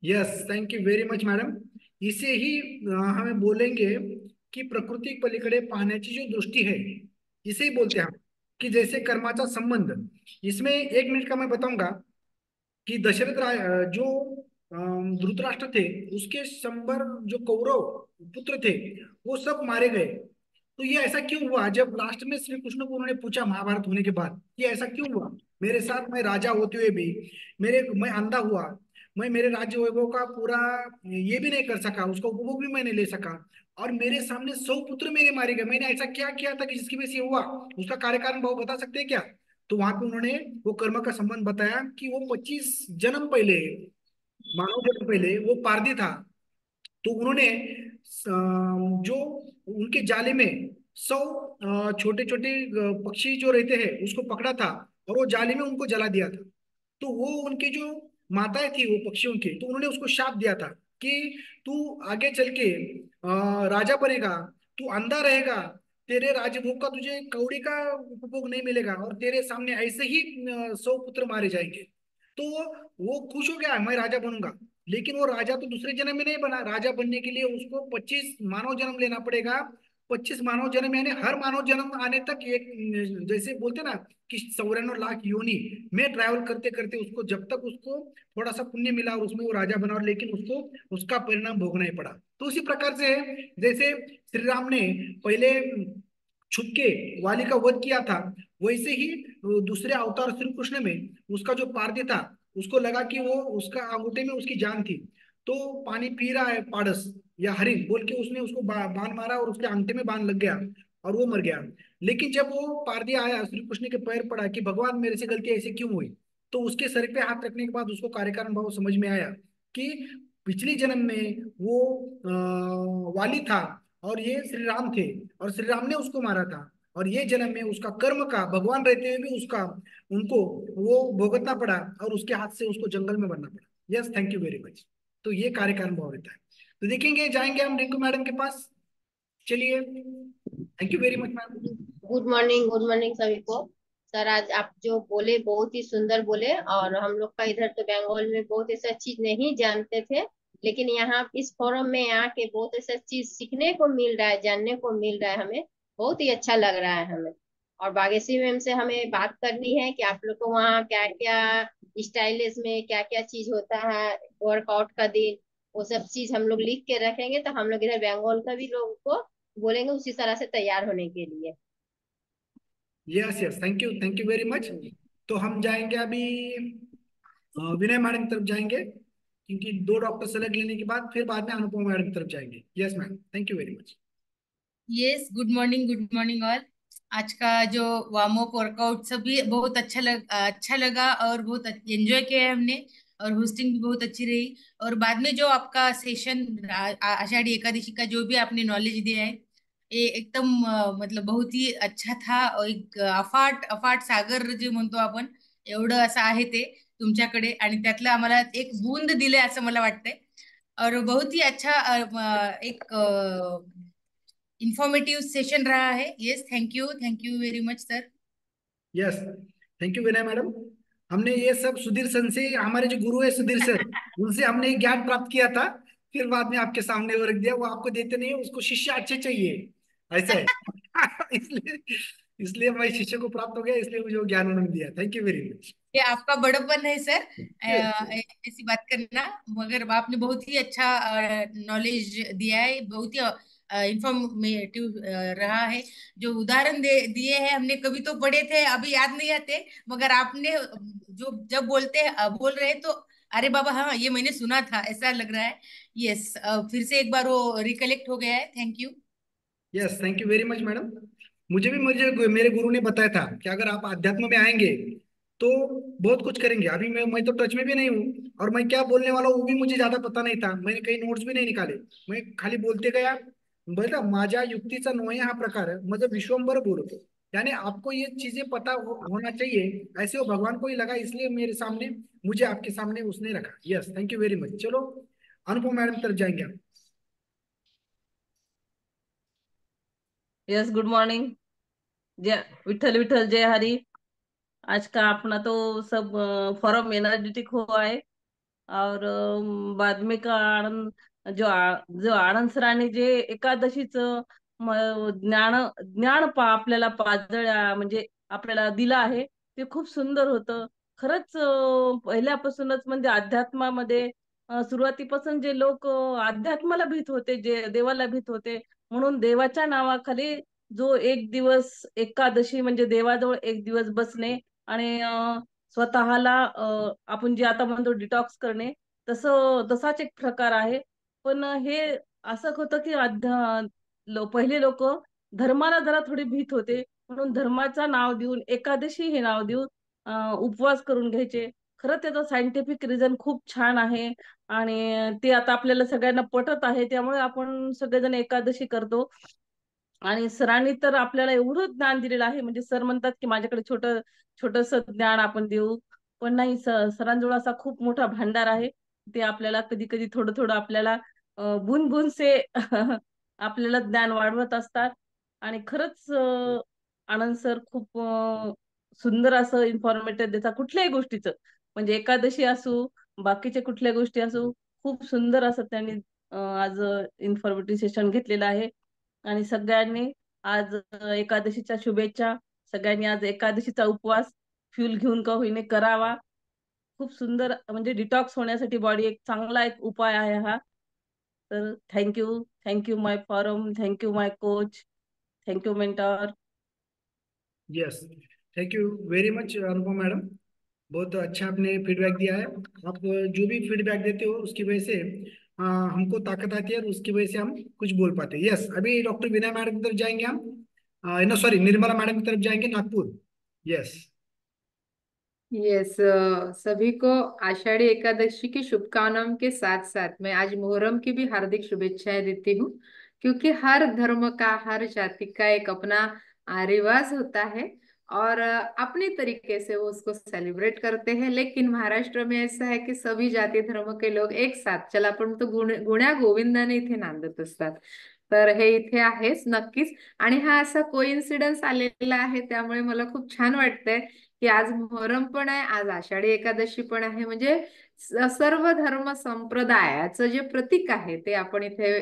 Yes, thank you very much madam. इसे ही हमें बोलेंगे की प्रकृती पलीकडे पाहण्याची जो दृष्टी है, इसे ही बोलते हैं हम, कि जैसे कर्माचा संबंध। इसमें 1 मिनट का मैं बताऊंगा कि जो धृतराष्ट्र थे, उसके 100 जो कौरव पुत्र थे, वो सब मारे गए। तो ये ऐसा क्यों हुआ? जब लास्ट में श्री कृष्ण को उन्होंने पूछा महाभारत होने के बाद, ये ऐसा क्यों हुआ मेरे साथ, मैं राजा होते हुए भी मैं अंधा हुआ, मैं मेरे राज्य वैभव का पूरा ये भी नहीं कर सका, उसका उपभोग भी मैं नहीं ले सका, और मेरे सामने 100 पुत्र मेरे मारे गए। मैंने ऐसा क्या किया था कि जिसकी वजह से ये हुआ, उसका कार्य कारण भाव बता सकते हैं क्या? तो वहां पे उन्होंने वो कर्म का संबंध बताया कि वो 25 जन्म पहले, मानव जन्म पहले वो पारधी था। तो उन्होंने जो उनके जाले में 100 छोटे छोटे पक्षी जो रहते हैं उसको पकड़ा था, और वो जाले में उनको जला दिया था। तो वो उनकी जो माताएं थी वो पक्षियों की, तो उन्होंने उसको शाप दिया था कि तू आगे चल के राजा बनेगा, तू अंधा रहेगा, तेरे राजभोग का तुझे कौड़ी का उपभोग नहीं मिलेगा, और तेरे सामने ऐसे ही 100 पुत्र मारे जाएंगे। तो वो खुश हो गया, मैं राजा बनूंगा। लेकिन वो राजा तो दूसरे जन्म में नहीं बना, राजा बनने के लिए उसको 25 मानव जन्म लेना पड़ेगा। 25 मानव जन्म यानी हर मानव जन्म आने तक एक, जैसे बोलते ना कि 94 लाख योनि में ट्रैवल करते करते उसको जब तक उसको थोड़ा सा पुण्य मिला और उसमें वो राजा बना, और लेकिन उसको उसका परिणाम भोगना ही पड़ा। तो उसी प्रकार से है, जैसे श्री राम ने पहले छुप के वाली का वध किया था, वैसे ही दूसरे अवतार श्री कृष्ण में उसका जो पारधी था, उसको लगा कि वो उसका अंगूठे में उसकी जान थी, तो पानी पी रहा है पारस या हरिण बोल के उसने उसको बाण मारा और उसके अंगूठे में बाण लग गया और वो मर गया। लेकिन जब वो पारधी आया श्री कृष्ण के पैर पड़ा कि भगवान मेरे से गलती ऐसे क्यों हुई, तो उसके सर पे हाथ रखने के बाद उसको कार्य कारण भाव समझ में आया कि पिछली जन्म में वो वाली था और ये श्री राम थे, और श्री राम ने उसको मारा था, और ये जन्म में उसका कर्म का भगवान रहते हुए भी उसका उनको वो भुगतना पड़ा, और उसके हाथ से उसको जंगल में बनना पड़ा। Yes, thank you very much. तो ये कार्य कारण भाव रहता है। तो देखेंगे, जाएंगे हम रिंकू मैडम के पास। चलिए, thank you very much ma'am. Good morning सभी को। सर आज आप जो बोले बहुत ही सुंदर बोले, और हम लोग का इधर तो बंगाल में बहुत ऐसा चीज नहीं जानते थे, लेकिन यहाँ इस फोरम में आके बहुत ऐसा चीज सीखने को मिल रहा है, जानने को मिल रहा है, हमें बहुत ही अच्छा लग रहा है हमें। और बागेश्वरी मैम से हमें बात करनी है कि आप लोग को वहाँ क्या क्या स्टाइलिश में क्या क्या चीज होता है, वर्कआउट का दिन, वो सब चीज हम लोग लिख के रखेंगे, तो हम लोग इधर बंगाल का भी लोगों को बोलेंगे उसी तरह से तैयार होने के लिए। Yes yes, thank you very much. तो हम जाएंगे अभी विनय मैडम की तरफ जाएंगे, क्योंकि 2 डॉक्टर सेलेक्ट लेने के बाद फिर बाद में अनुपमा मैडम की तरफ जाएंगे। Yes ma'am, thank you very much. Yes, good morning all. आज का जो वार्म अप वर्कआउट सभी बहुत अच्छा लगा और बहुत एंजॉय किया है हमने, और होस्टिंग भी बहुत अच्छी रही। और बाद में जो आपका सेशन आषाढ़ी एकादशी का जो भी आपने नॉलेज दिया है, ये एकदम मतलब बहुत ही अच्छा था। और एक अफाट अफाट सागर जे म्हणतो आपण, एवढं असं आहे ते तुमच्याकडे, आणि त्यातलं आम्हाला एक बूंद दिले असं मला वाटतंय। और बहुत ही अच्छा एक इंफॉर्मेटिव सेशन रहा है। Yes, thank you very much sir. Yes, thank you Vinay madam. हमने ये सब सुधीर सर से, हमारे जो गुरु है सुधीर सर, उनसे हमने ये ज्ञान प्राप्त किया था, फिर बाद में आपके सामने वो रख दिया। वो आपको देते नहीं है, उसको शिष्य अच्छे चाहिए, ऐसा है। इसलिए इसलिए मैं शिष्य को प्राप्त हो गया, इसलिए मुझे वो ज्ञान उन्होंने दिया। Thank you very much. ये आपका बड़प्पन है सर, ऐसी बात करना। मगर आपने बहुत ही अच्छा नॉलेज दिया है, बहुत ही इंफॉर्मेटिव रहा है। जो उदाहरण दिए हैं हमने कभी तो पढ़े थे, अभी याद नहीं आते, मगर आपने जो जब बोल रहे हैं तो अरे बाबा हाँ ये मैंने सुना था ऐसा लग रहा है। यस, फिर से एक बार वो रिकलेक्ट हो गया है। Thank you. Yes, thank you very much madam. मुझे मेरे गुरु ने बताया था कि अगर आप अध्यात्म में आएंगे तो बहुत कुछ करेंगे। अभी मैं तो टच में भी नहीं हूँ, और मैं क्या बोलने वाला हूँ वो भी मुझे ज्यादा पता नहीं था, मैंने कहीं नोट्स भी नहीं निकाले, मैं खाली बोलते गया। बरं, माझ्या युक्तीचा नोय हा प्रकार मतलब विश्वंभर बोलतो, यानी आपको ये चीजें पता होना चाहिए, ऐसे वो भगवान को ही लगा, इसलिए मेरे सामने, मुझे आपके सामने उसने रखा। Yes, thank you very much. चलो अनुपम मैडम तरफ जाएंगे आप। Yes, good morning. जय विठल विठल जय हरि। आज का अपना तो सब फॉरम एनर्जेटिक हुआ है। और बाद में का आनंद, जो आनंद सरांनी जे एकादशीच ज्ञान ज्ञान आपल्याला म्हणजे आपल्याला दिलं आहे, ते खूप सुंदर होतं खरंच। पहिल्यापासूनच म्हणजे अध्यात्मामध्ये सुरुवातीपासून जे लोक अध्यात्माला भीत होते, जे देवाला भीत होते, म्हणून देवाच्या नावाखाली जो एक दिवस एकादशी म्हणजे देवाजवळ एक दिवस बसणे आणि स्वतःला आपण जे आता म्हणतो डिटॉक्स करणे, तसाच एक प्रकार आहे. पण हे असं होतं की पहिले लोक धर्माला जरा थोडी भीत होते, म्हणून धर्माचं नाव देऊन एकादशी हे नाव देऊन उपवास करून घ्यायचे. खरं त्याचं सायंटिफिक रिझन खूप छान आहे आणि ते आता आपल्याला सगळ्यांना पटत आहे, त्यामुळे आपण सगळेजण एकादशी करतो. आणि सरांनी तर आपल्याला एवढं ज्ञान दिलेलं आहे, म्हणजे सर म्हणतात की माझ्याकडे छोटस ज्ञान आपण देऊ, पण नाही, सरांजवळ असा खूप मोठा भांडार आहे. ते आपल्याला कधी कधी थोडं थोडं आपल्याला बुन बुन से आपल्याला ज्ञान वाढवत असतात. आणि खरंच आनंद सर खूप सुंदर असं इन्फॉर्मेटिव्ह देतात कुठल्याही गोष्टीचं, म्हणजे एकादशी असू, बाकीच्या कुठल्या गोष्टी असू, खूप सुंदर असं त्यांनी आज इन्फॉर्मेटिव्ह सेशन घेतलेलं आहे. आणि सगळ्यांनी आज एकादशीच्या शुभेच्छा. सगळ्यांनी आज एकादशीचा उपवास फ्यूल घेऊन का होईने करावा. खूप सुंदर, म्हणजे डिटॉक्स होण्यासाठी बॉडी एक चांगला एक उपाय आहे हा. तर thank you my forum, thank you my coach, thank you mentor. Yes, thank you very much Anupama madam, बहुत अच्छा आपने फीडबैक दिया है। आप जो भी फीडबैक देते हो उसकी वजह से हमको ताकत आती है और उसकी वजह से हम कुछ बोल पाते हैं। यस, अभी डॉक्टर विनय मैडम की तरफ जाएंगे हम, नो सॉरी, निर्मला मैडम की तरफ जाएंगे, नागपुर। यस। यस, सभी को आषाढ़ी एकादशी की शुभकामनाओं के साथ साथ मैं आज मुहर्रम की भी हार्दिक शुभेच्छाएं देती हूँ, क्योंकि हर धर्म का, हर जाति का एक अपना रिवाज होता है और अपने तरीके से वो उसको सेलिब्रेट करते हैं। लेकिन महाराष्ट्र में ऐसा है की सभी जाती धर्म के लोक एक साथ, चला आपण तो गुण्या गोविंदाने इथे नांदत असतात, तर हे इथे आहेच नक्कीच। आणि हा असा कोइन्सिडन्स आलेला आहे, त्यामुळे मला खूप छान वाटतंय की आज मोहरम पण आहे, आज आषाढी एकादशी पण आहे, म्हणजे सर्व धर्म संप्रदायाचं जे प्रतीक आहे ते आपण इथे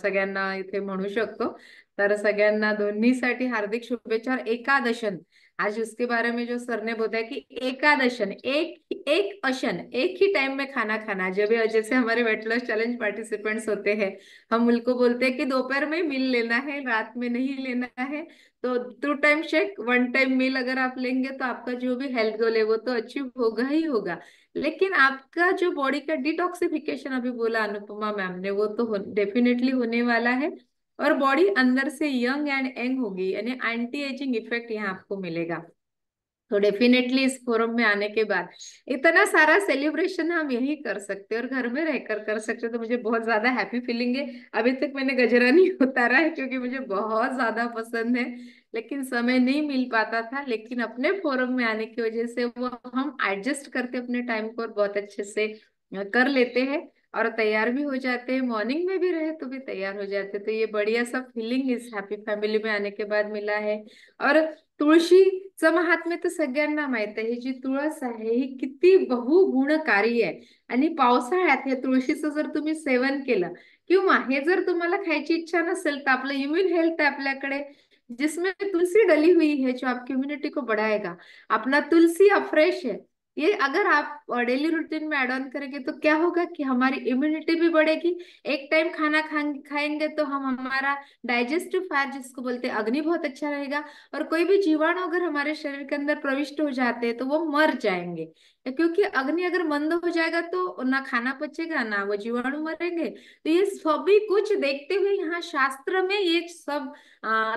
सगळ्यांना इथे म्हणू शकतो। तर सगळ्यांना दोन्हीसाठी हार्दिक शुभेच्छा। और एकादशन, आज उसके बारे में जो सर ने बताया कि एकादशन, एक एक अशन, एक ही टाइम में खाना खाना। जब जैसे हमारे वेट लॉस चैलेंज पार्टिसिपेंट्स होते हैं, हम उनको बोलते हैं कि दोपहर में मील लेना है, रात में नहीं लेना है। तो 2 टाइम शेक 1 टाइम मील अगर आप लेंगे तो आपका जो भी हेल्थ गोल है वो तो अचीव होगा ही होगा, लेकिन आपका जो बॉडी का डिटॉक्सिफिकेशन अभी बोला अनुपमा मैम ने, वो तो डेफिनेटली होने वाला है और बॉडी अंदर से यंग एंड यंग होगी, यानी एंटी एजिंग इफेक्ट यहाँ आपको मिलेगा। तो डेफिनेटली इस फोरम में आने के बाद इतना सारा सेलिब्रेशन हम यही कर सकते हैं और घर में रहकर कर सकते हैं, तो मुझे बहुत ज्यादा हैप्पी फीलिंग है। अभी तक मैंने गजरा नहीं उतारा है क्योंकि मुझे बहुत ज्यादा पसंद है, लेकिन समय नहीं मिल पाता था। लेकिन अपने फोरम में आने की वजह से वो हम एडजस्ट करते अपने टाइम को और बहुत अच्छे से कर लेते हैं और तैयार भी हो जाते हैं। मॉर्निंग में भी रहे तो भी तैयार हो जाते, तो ये बढ़िया सा फीलिंग इस हैप्पी फॅमिली में आने के बाद मिला है। और तुळशीचं महात्म्य तर सगळ्यांना माहित आहे, ही जी तुळस आहे ही किती बहुगुणकारी आहे आणि पावसाळ्यात हे तुळशीचं जर तुम्ही सेवन केलं किंवा हे जर तुम्हाला खायची इच्छा नसेल तर आपलं इम्यून हेल्थ आहे आपल्याकडे, जिसमें तुलसी डली हुई है जो आपकी इम्यूनिटी को बढ़ाएगा। अपना तुलसी अफ्रेश है, ये अगर आप डेली रूटीन में एड ऑन करेंगे तो क्या होगा कि हमारी इम्यूनिटी भी बढ़ेगी। एक टाइम खाना खाएंगे तो हम हमारा डाइजेस्टिव फायर जिसको बोलते हैं अग्नि बहुत अच्छा रहेगा, और कोई भी जीवाणु अगर हमारे शरीर के अंदर प्रविष्ट हो जाते हैं तो वो मर जाएंगे, क्योंकि अग्नि अगर मंद हो जाएगा तो ना खाना पचेगा ना वो जीवाणु मरेंगे। तो ये सभी कुछ देखते हुए यहाँ शास्त्र में ये सब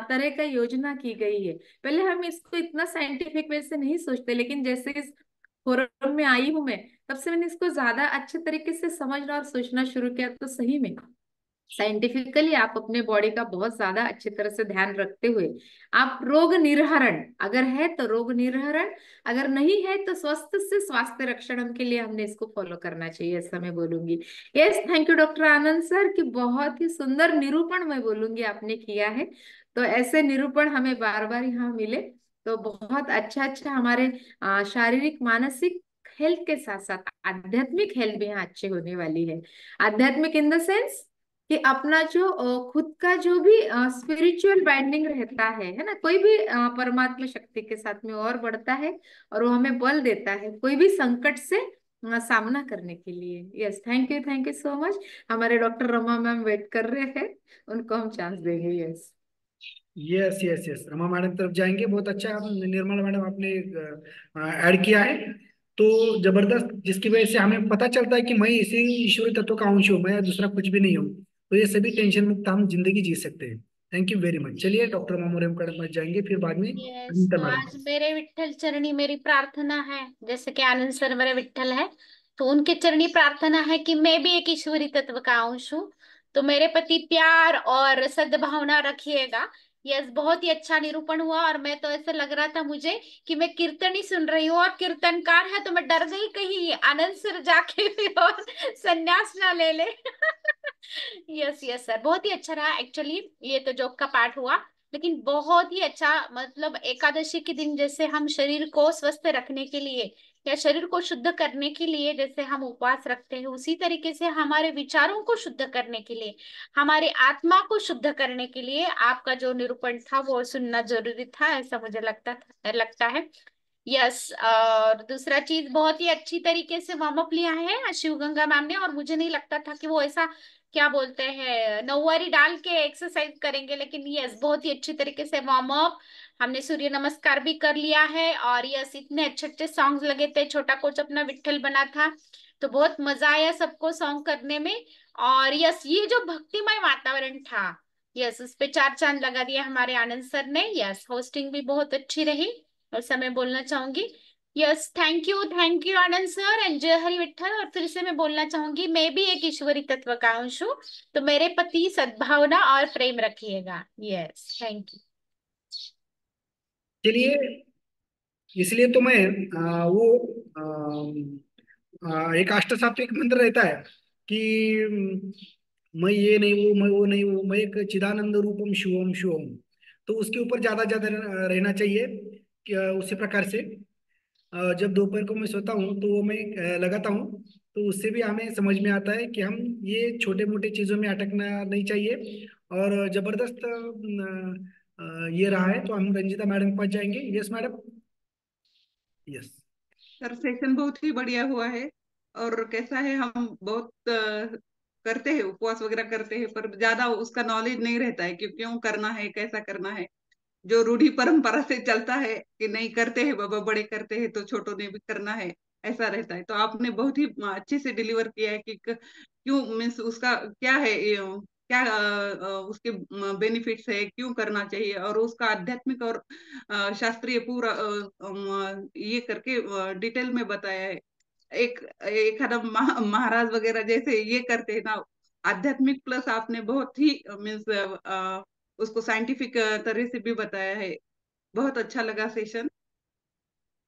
तरह का योजना की गई है। पहले हम इसको इतना साइंटिफिक वे से नहीं सोचते, लेकिन जैसे इस फोरम में आई हूं मैं, तब से मैंने इसको ज्यादा अच्छे तरीके से समझना और सोचना शुरू किया। तो सही में साइंटिफिकली आप अपने बॉडी का बहुत ज्यादा अच्छी तरह से ध्यान रखते हुए आप रोग निर्हरण, अगर है तो रोग निर्हरण, अगर नहीं है तो स्वस्थ से स्वास्थ्य रक्षण के लिए हमने इसको फॉलो करना चाहिए, ऐसा मैं बोलूंगी। Yes, thank you doctor Anand sir कि बहुत ही सुंदर निरूपण मैं बोलूंगी आपने किया है। तो ऐसे निरूपण हमें बार बार यहाँ मिले तो बहुत अच्छा अच्छा हमारे शारीरिक मानसिक हेल्थ के साथ साथ आध्यात्मिक हेल्थ भी यहाँ अच्छी होने वाली है। आध्यात्मिक इन द सेंस कि अपना जो खुद का जो भी स्पिरिचुअल बाइंडिंग रहता है ना, कोई भी परमात्मा शक्ति के साथ में और बढ़ता है और वो हमें बल देता है कोई भी संकट से सामना करने के लिए। Yes, thank you so much. हमारे डॉक्टर रमा मैम वेट कर रहे हैं, उनको हम चांस देंगे। Yes yes yes yes, Rama madam तरफ जाएंगे। बहुत अच्छा निर्मला मैडम आपने ऐड किया है। तो जबरदस्त, जिसकी वजह से हमें पता चलता है कि मैं इसी ईश्वरी तत्व का अंश हूँ, मैं दूसरा कुछ भी नहीं हूँ। तो ये सभी टेंशन मुक्त हम जिंदगी जी सकते हैं। Thank you very much. चलिए डॉक्टर मामोरेम का पास जाएंगे, फिर बाद में यस, अनीता तो मैडम। आज मेरे विट्ठल चरणी मेरी प्रार्थना है, जैसे कि आनंद सर मेरे विट्ठल है, तो उनके चरणी प्रार्थना है कि मैं भी एक ईश्वरी तत्व का अंश हूँ। तो मेरे प्रति प्यार और सद्भावना रखिएगा। यस, बहुत ही अच्छा निरूपण हुआ, और मैं तो ऐसा लग रहा था मुझे कि मैं कीर्तन ही सुन रही हूँ, और कीर्तनकार है तो मैं डर गई कहीं आनंद सर जाके फिर और संन्यास ना ले ले। यस यस सर, बहुत ही अच्छा रहा एक्चुअली। ये तो जोक का पार्ट हुआ, लेकिन बहुत ही अच्छा। मतलब एकादशी के दिन जैसे हम शरीर को स्वस्थ रखने के लिए या शरीर को शुद्ध करने के लिए जैसे हम उपवास रखते हैं, उसी तरीके से हमारे विचारों को शुद्ध करने के लिए, हमारी आत्मा को शुद्ध करने के लिए आपका जो निरूपण था वो सुनना जरूरी था, ऐसा मुझे लगता है। यस, और दूसरा चीज, बहुत ही अच्छी तरीके से वार्म अप लिया है शिव गंगा मैम ने, और मुझे नहीं लगता था कि वो ऐसा क्या बोलते हैं नौवारी डाल के एक्सरसाइज करेंगे, लेकिन यस बहुत ही अच्छी तरीके से वार्म अप, हमने सूर्य नमस्कार भी कर लिया है। और यस, इतने अच्छे अच्छे सॉन्ग्स लगे थे, छोटा कोच अपना विट्ठल बना था, तो बहुत मजा आया सबको सॉन्ग करने में। और यस, ये जो भक्तिमय वातावरण था, यस उस पे चार चांद लगा दिया हमारे आनंद सर ने। यस, होस्टिंग भी बहुत अच्छी रही, ऐसा मैं बोलना चाहूंगी। Yes, thank you Anand sir and जय हरि विठल। और फिर से मैं बोलना चाहूंगी, मैं भी एक ईश्वरी तत्व का अंश हूँ, तो मेरे प्रति सद्भावना और प्रेम रखिएगा। Yes, thank you. चलिए, इसलिए तो मैं वो एक अष्ट सात्विक मंत्र रहता है कि मैं ये नहीं हूँ, मैं वो नहीं हूँ, मैं एक चिदानंद रूपम शिवम शिवम। तो उसके ऊपर ज्यादा ज्यादा रहना चाहिए कि, उसी प्रकार से जब दोपहर को मैं सोता हूँ तो वो मैं लगाता हूँ, तो उससे भी हमें समझ में आता है कि हम ये छोटे मोटे चीजों में अटकना नहीं चाहिए। और जबरदस्त ये रहा है, तो हम रंजिता मैडम के पास जाएंगे। Yes madam. Yes. Sir session बहुत ही बढ़िया हुआ है। और कैसा है, हम बहुत करते हैं, उपवास वगैरह करते हैं, पर ज्यादा उसका नॉलेज नहीं रहता है कि क्यों करना है, कैसा करना है। जो रूढ़ी परंपरा से चलता है कि नहीं करते हैं, बाबा बड़े करते हैं तो छोटों ने भी करना है, ऐसा रहता है। तो आपने बहुत ही अच्छे से डिलीवर किया है कि क्यों, मीन्स उसका क्या है, क्या उसके बेनिफिट्स है, क्यों करना चाहिए, और उसका आध्यात्मिक और शास्त्रीय पूरा ये करके डिटेल में बताया है। एक एखादा महाराज वगैरह जैसे ये करते हैं ना, आध्यात्मिक प्लस आपने बहुत ही मीन्स उसको साइंटिफिक तरह से भी बताया है। बहुत अच्छा लगा सेशन,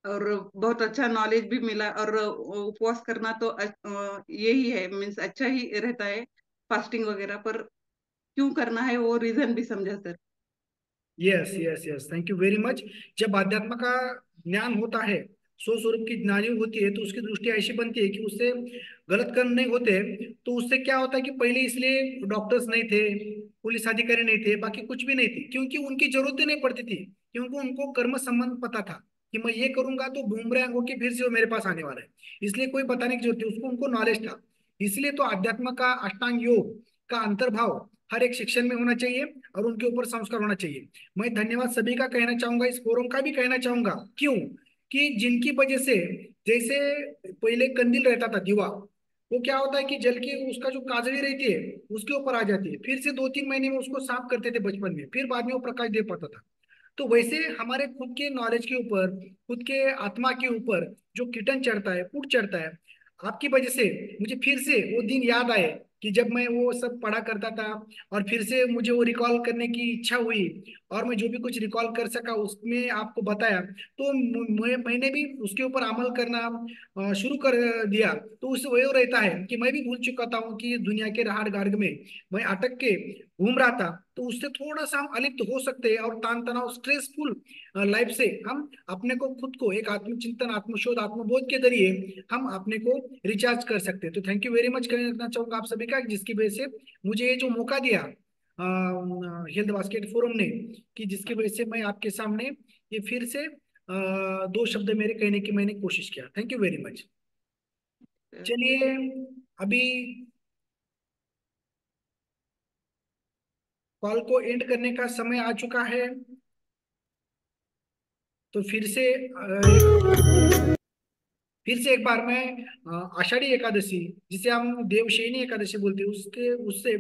और बहुत अच्छा नॉलेज भी मिला। और उपवास करना तो यही है, मीन्स अच्छा ही रहता है, फास्टिंग वगैरह, पर क्यों करना है वो रीजन भी समझा sir. Yes yes yes, thank you very much. जब अध्यात्म का ज्ञान होता है, सो स्वरूप की ज्ञानी होती है, तो उसकी दृष्टि ऐसी बनती है कि उससे गलत कर्म नहीं होते। तो उससे क्या होता है कि पहले इसलिए डॉक्टर्स नहीं थे, पुलिस अधिकारी नहीं थे, बाकी कुछ भी नहीं थे, क्योंकि उनकी जरूरत ही नहीं पड़ती थी, क्योंकि उनको कर्म संबंध पता था कि मैं ये करूंगा तो बूमरैंग होके फिर से वो मेरे पास आने वाला है, इसलिए कोई बताने की जरूरत थी उसको, उनको नॉलेज था। इसलिए तो अध्यात्म का अष्टांग योग का अंतर्भाव हर एक शिक्षण में होना चाहिए, और उनके ऊपर संस्कार होना चाहिए। मैं धन्यवाद सभी का कहना चाहूंगा, इस फोरम का भी कहना चाहूंगा। क्यों? कि जिनकी वजह से, जैसे पहले कंदील रहता था दिवा, वो क्या होता है कि जल की उसका जो काजली रहती है उसके ऊपर आ जाती है, फिर से 2-3 महीने में उसको साफ करते थे बचपन में, फिर बाद में वो प्रकाश दे पाता था। तो वैसे हमारे खुद के नॉलेज के ऊपर, खुद के आत्मा के ऊपर जो कीटन चढ़ता है, पुट चढ़ता है, आपकी वजह से मुझे फिर से वो दिन याद आए कि जब मैं वो सब पढ़ा करता था, और फिर से मुझे वो रिकॉल करने की इच्छा हुई, और मैं जो भी कुछ रिकॉल कर सका उसमें आपको बताया, तो मैंने भी उसके ऊपर अमल करना शुरू कर दिया। तो उससे वही रहता है कि मैं भी भूल चुका था कि दुनिया के राहड़ गार्ग में मैं अटक के घूम रहा था। तो उससे थोड़ा सा हम अलिप्त हो सकते हैं, और तान तनाव स्ट्रेसफुल लाइफ से हम अपने को, खुद को एक आत्मचिंतन, आत्मशोध, आत्मबोध के जरिए हम अपने को रिचार्ज कर सकते हैं। तो थैंक यू वेरी मच करना चाहूंगा आप सभी का, जिसकी वजह से मुझे ये जो मौका दिया हेल्थ बास्केट फोरम ने, कि जिसकी वजह से मैं आपके सामने ये फिर से 2 शब्द मेरे कहने की मैंने कोशिश किया। Thank you very much. चलिए, अभी कॉल को एंड करने का समय आ चुका है, तो फिर से एक फिर से एक बार मैं आषाढ़ी एकादशी, जिसे हम देवशयनी एकादशी बोलते हैं, उसके उससे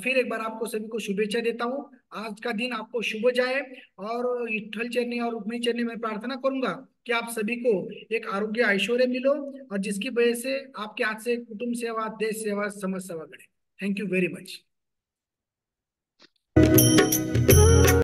फिर एक बार आपको सभी को शुभेच्छा देता हूँ। आज का दिन आपको शुभ जाए, और विठ्ठल चरणी और रुक्मिणी चरणी में प्रार्थना करूंगा कि आप सभी को एक आरोग्य ऐश्वर्य मिलो, और जिसकी वजह से आपके हाथ से कुटुंब सेवा, देश सेवा, समाज सेवा करे। Thank you very much.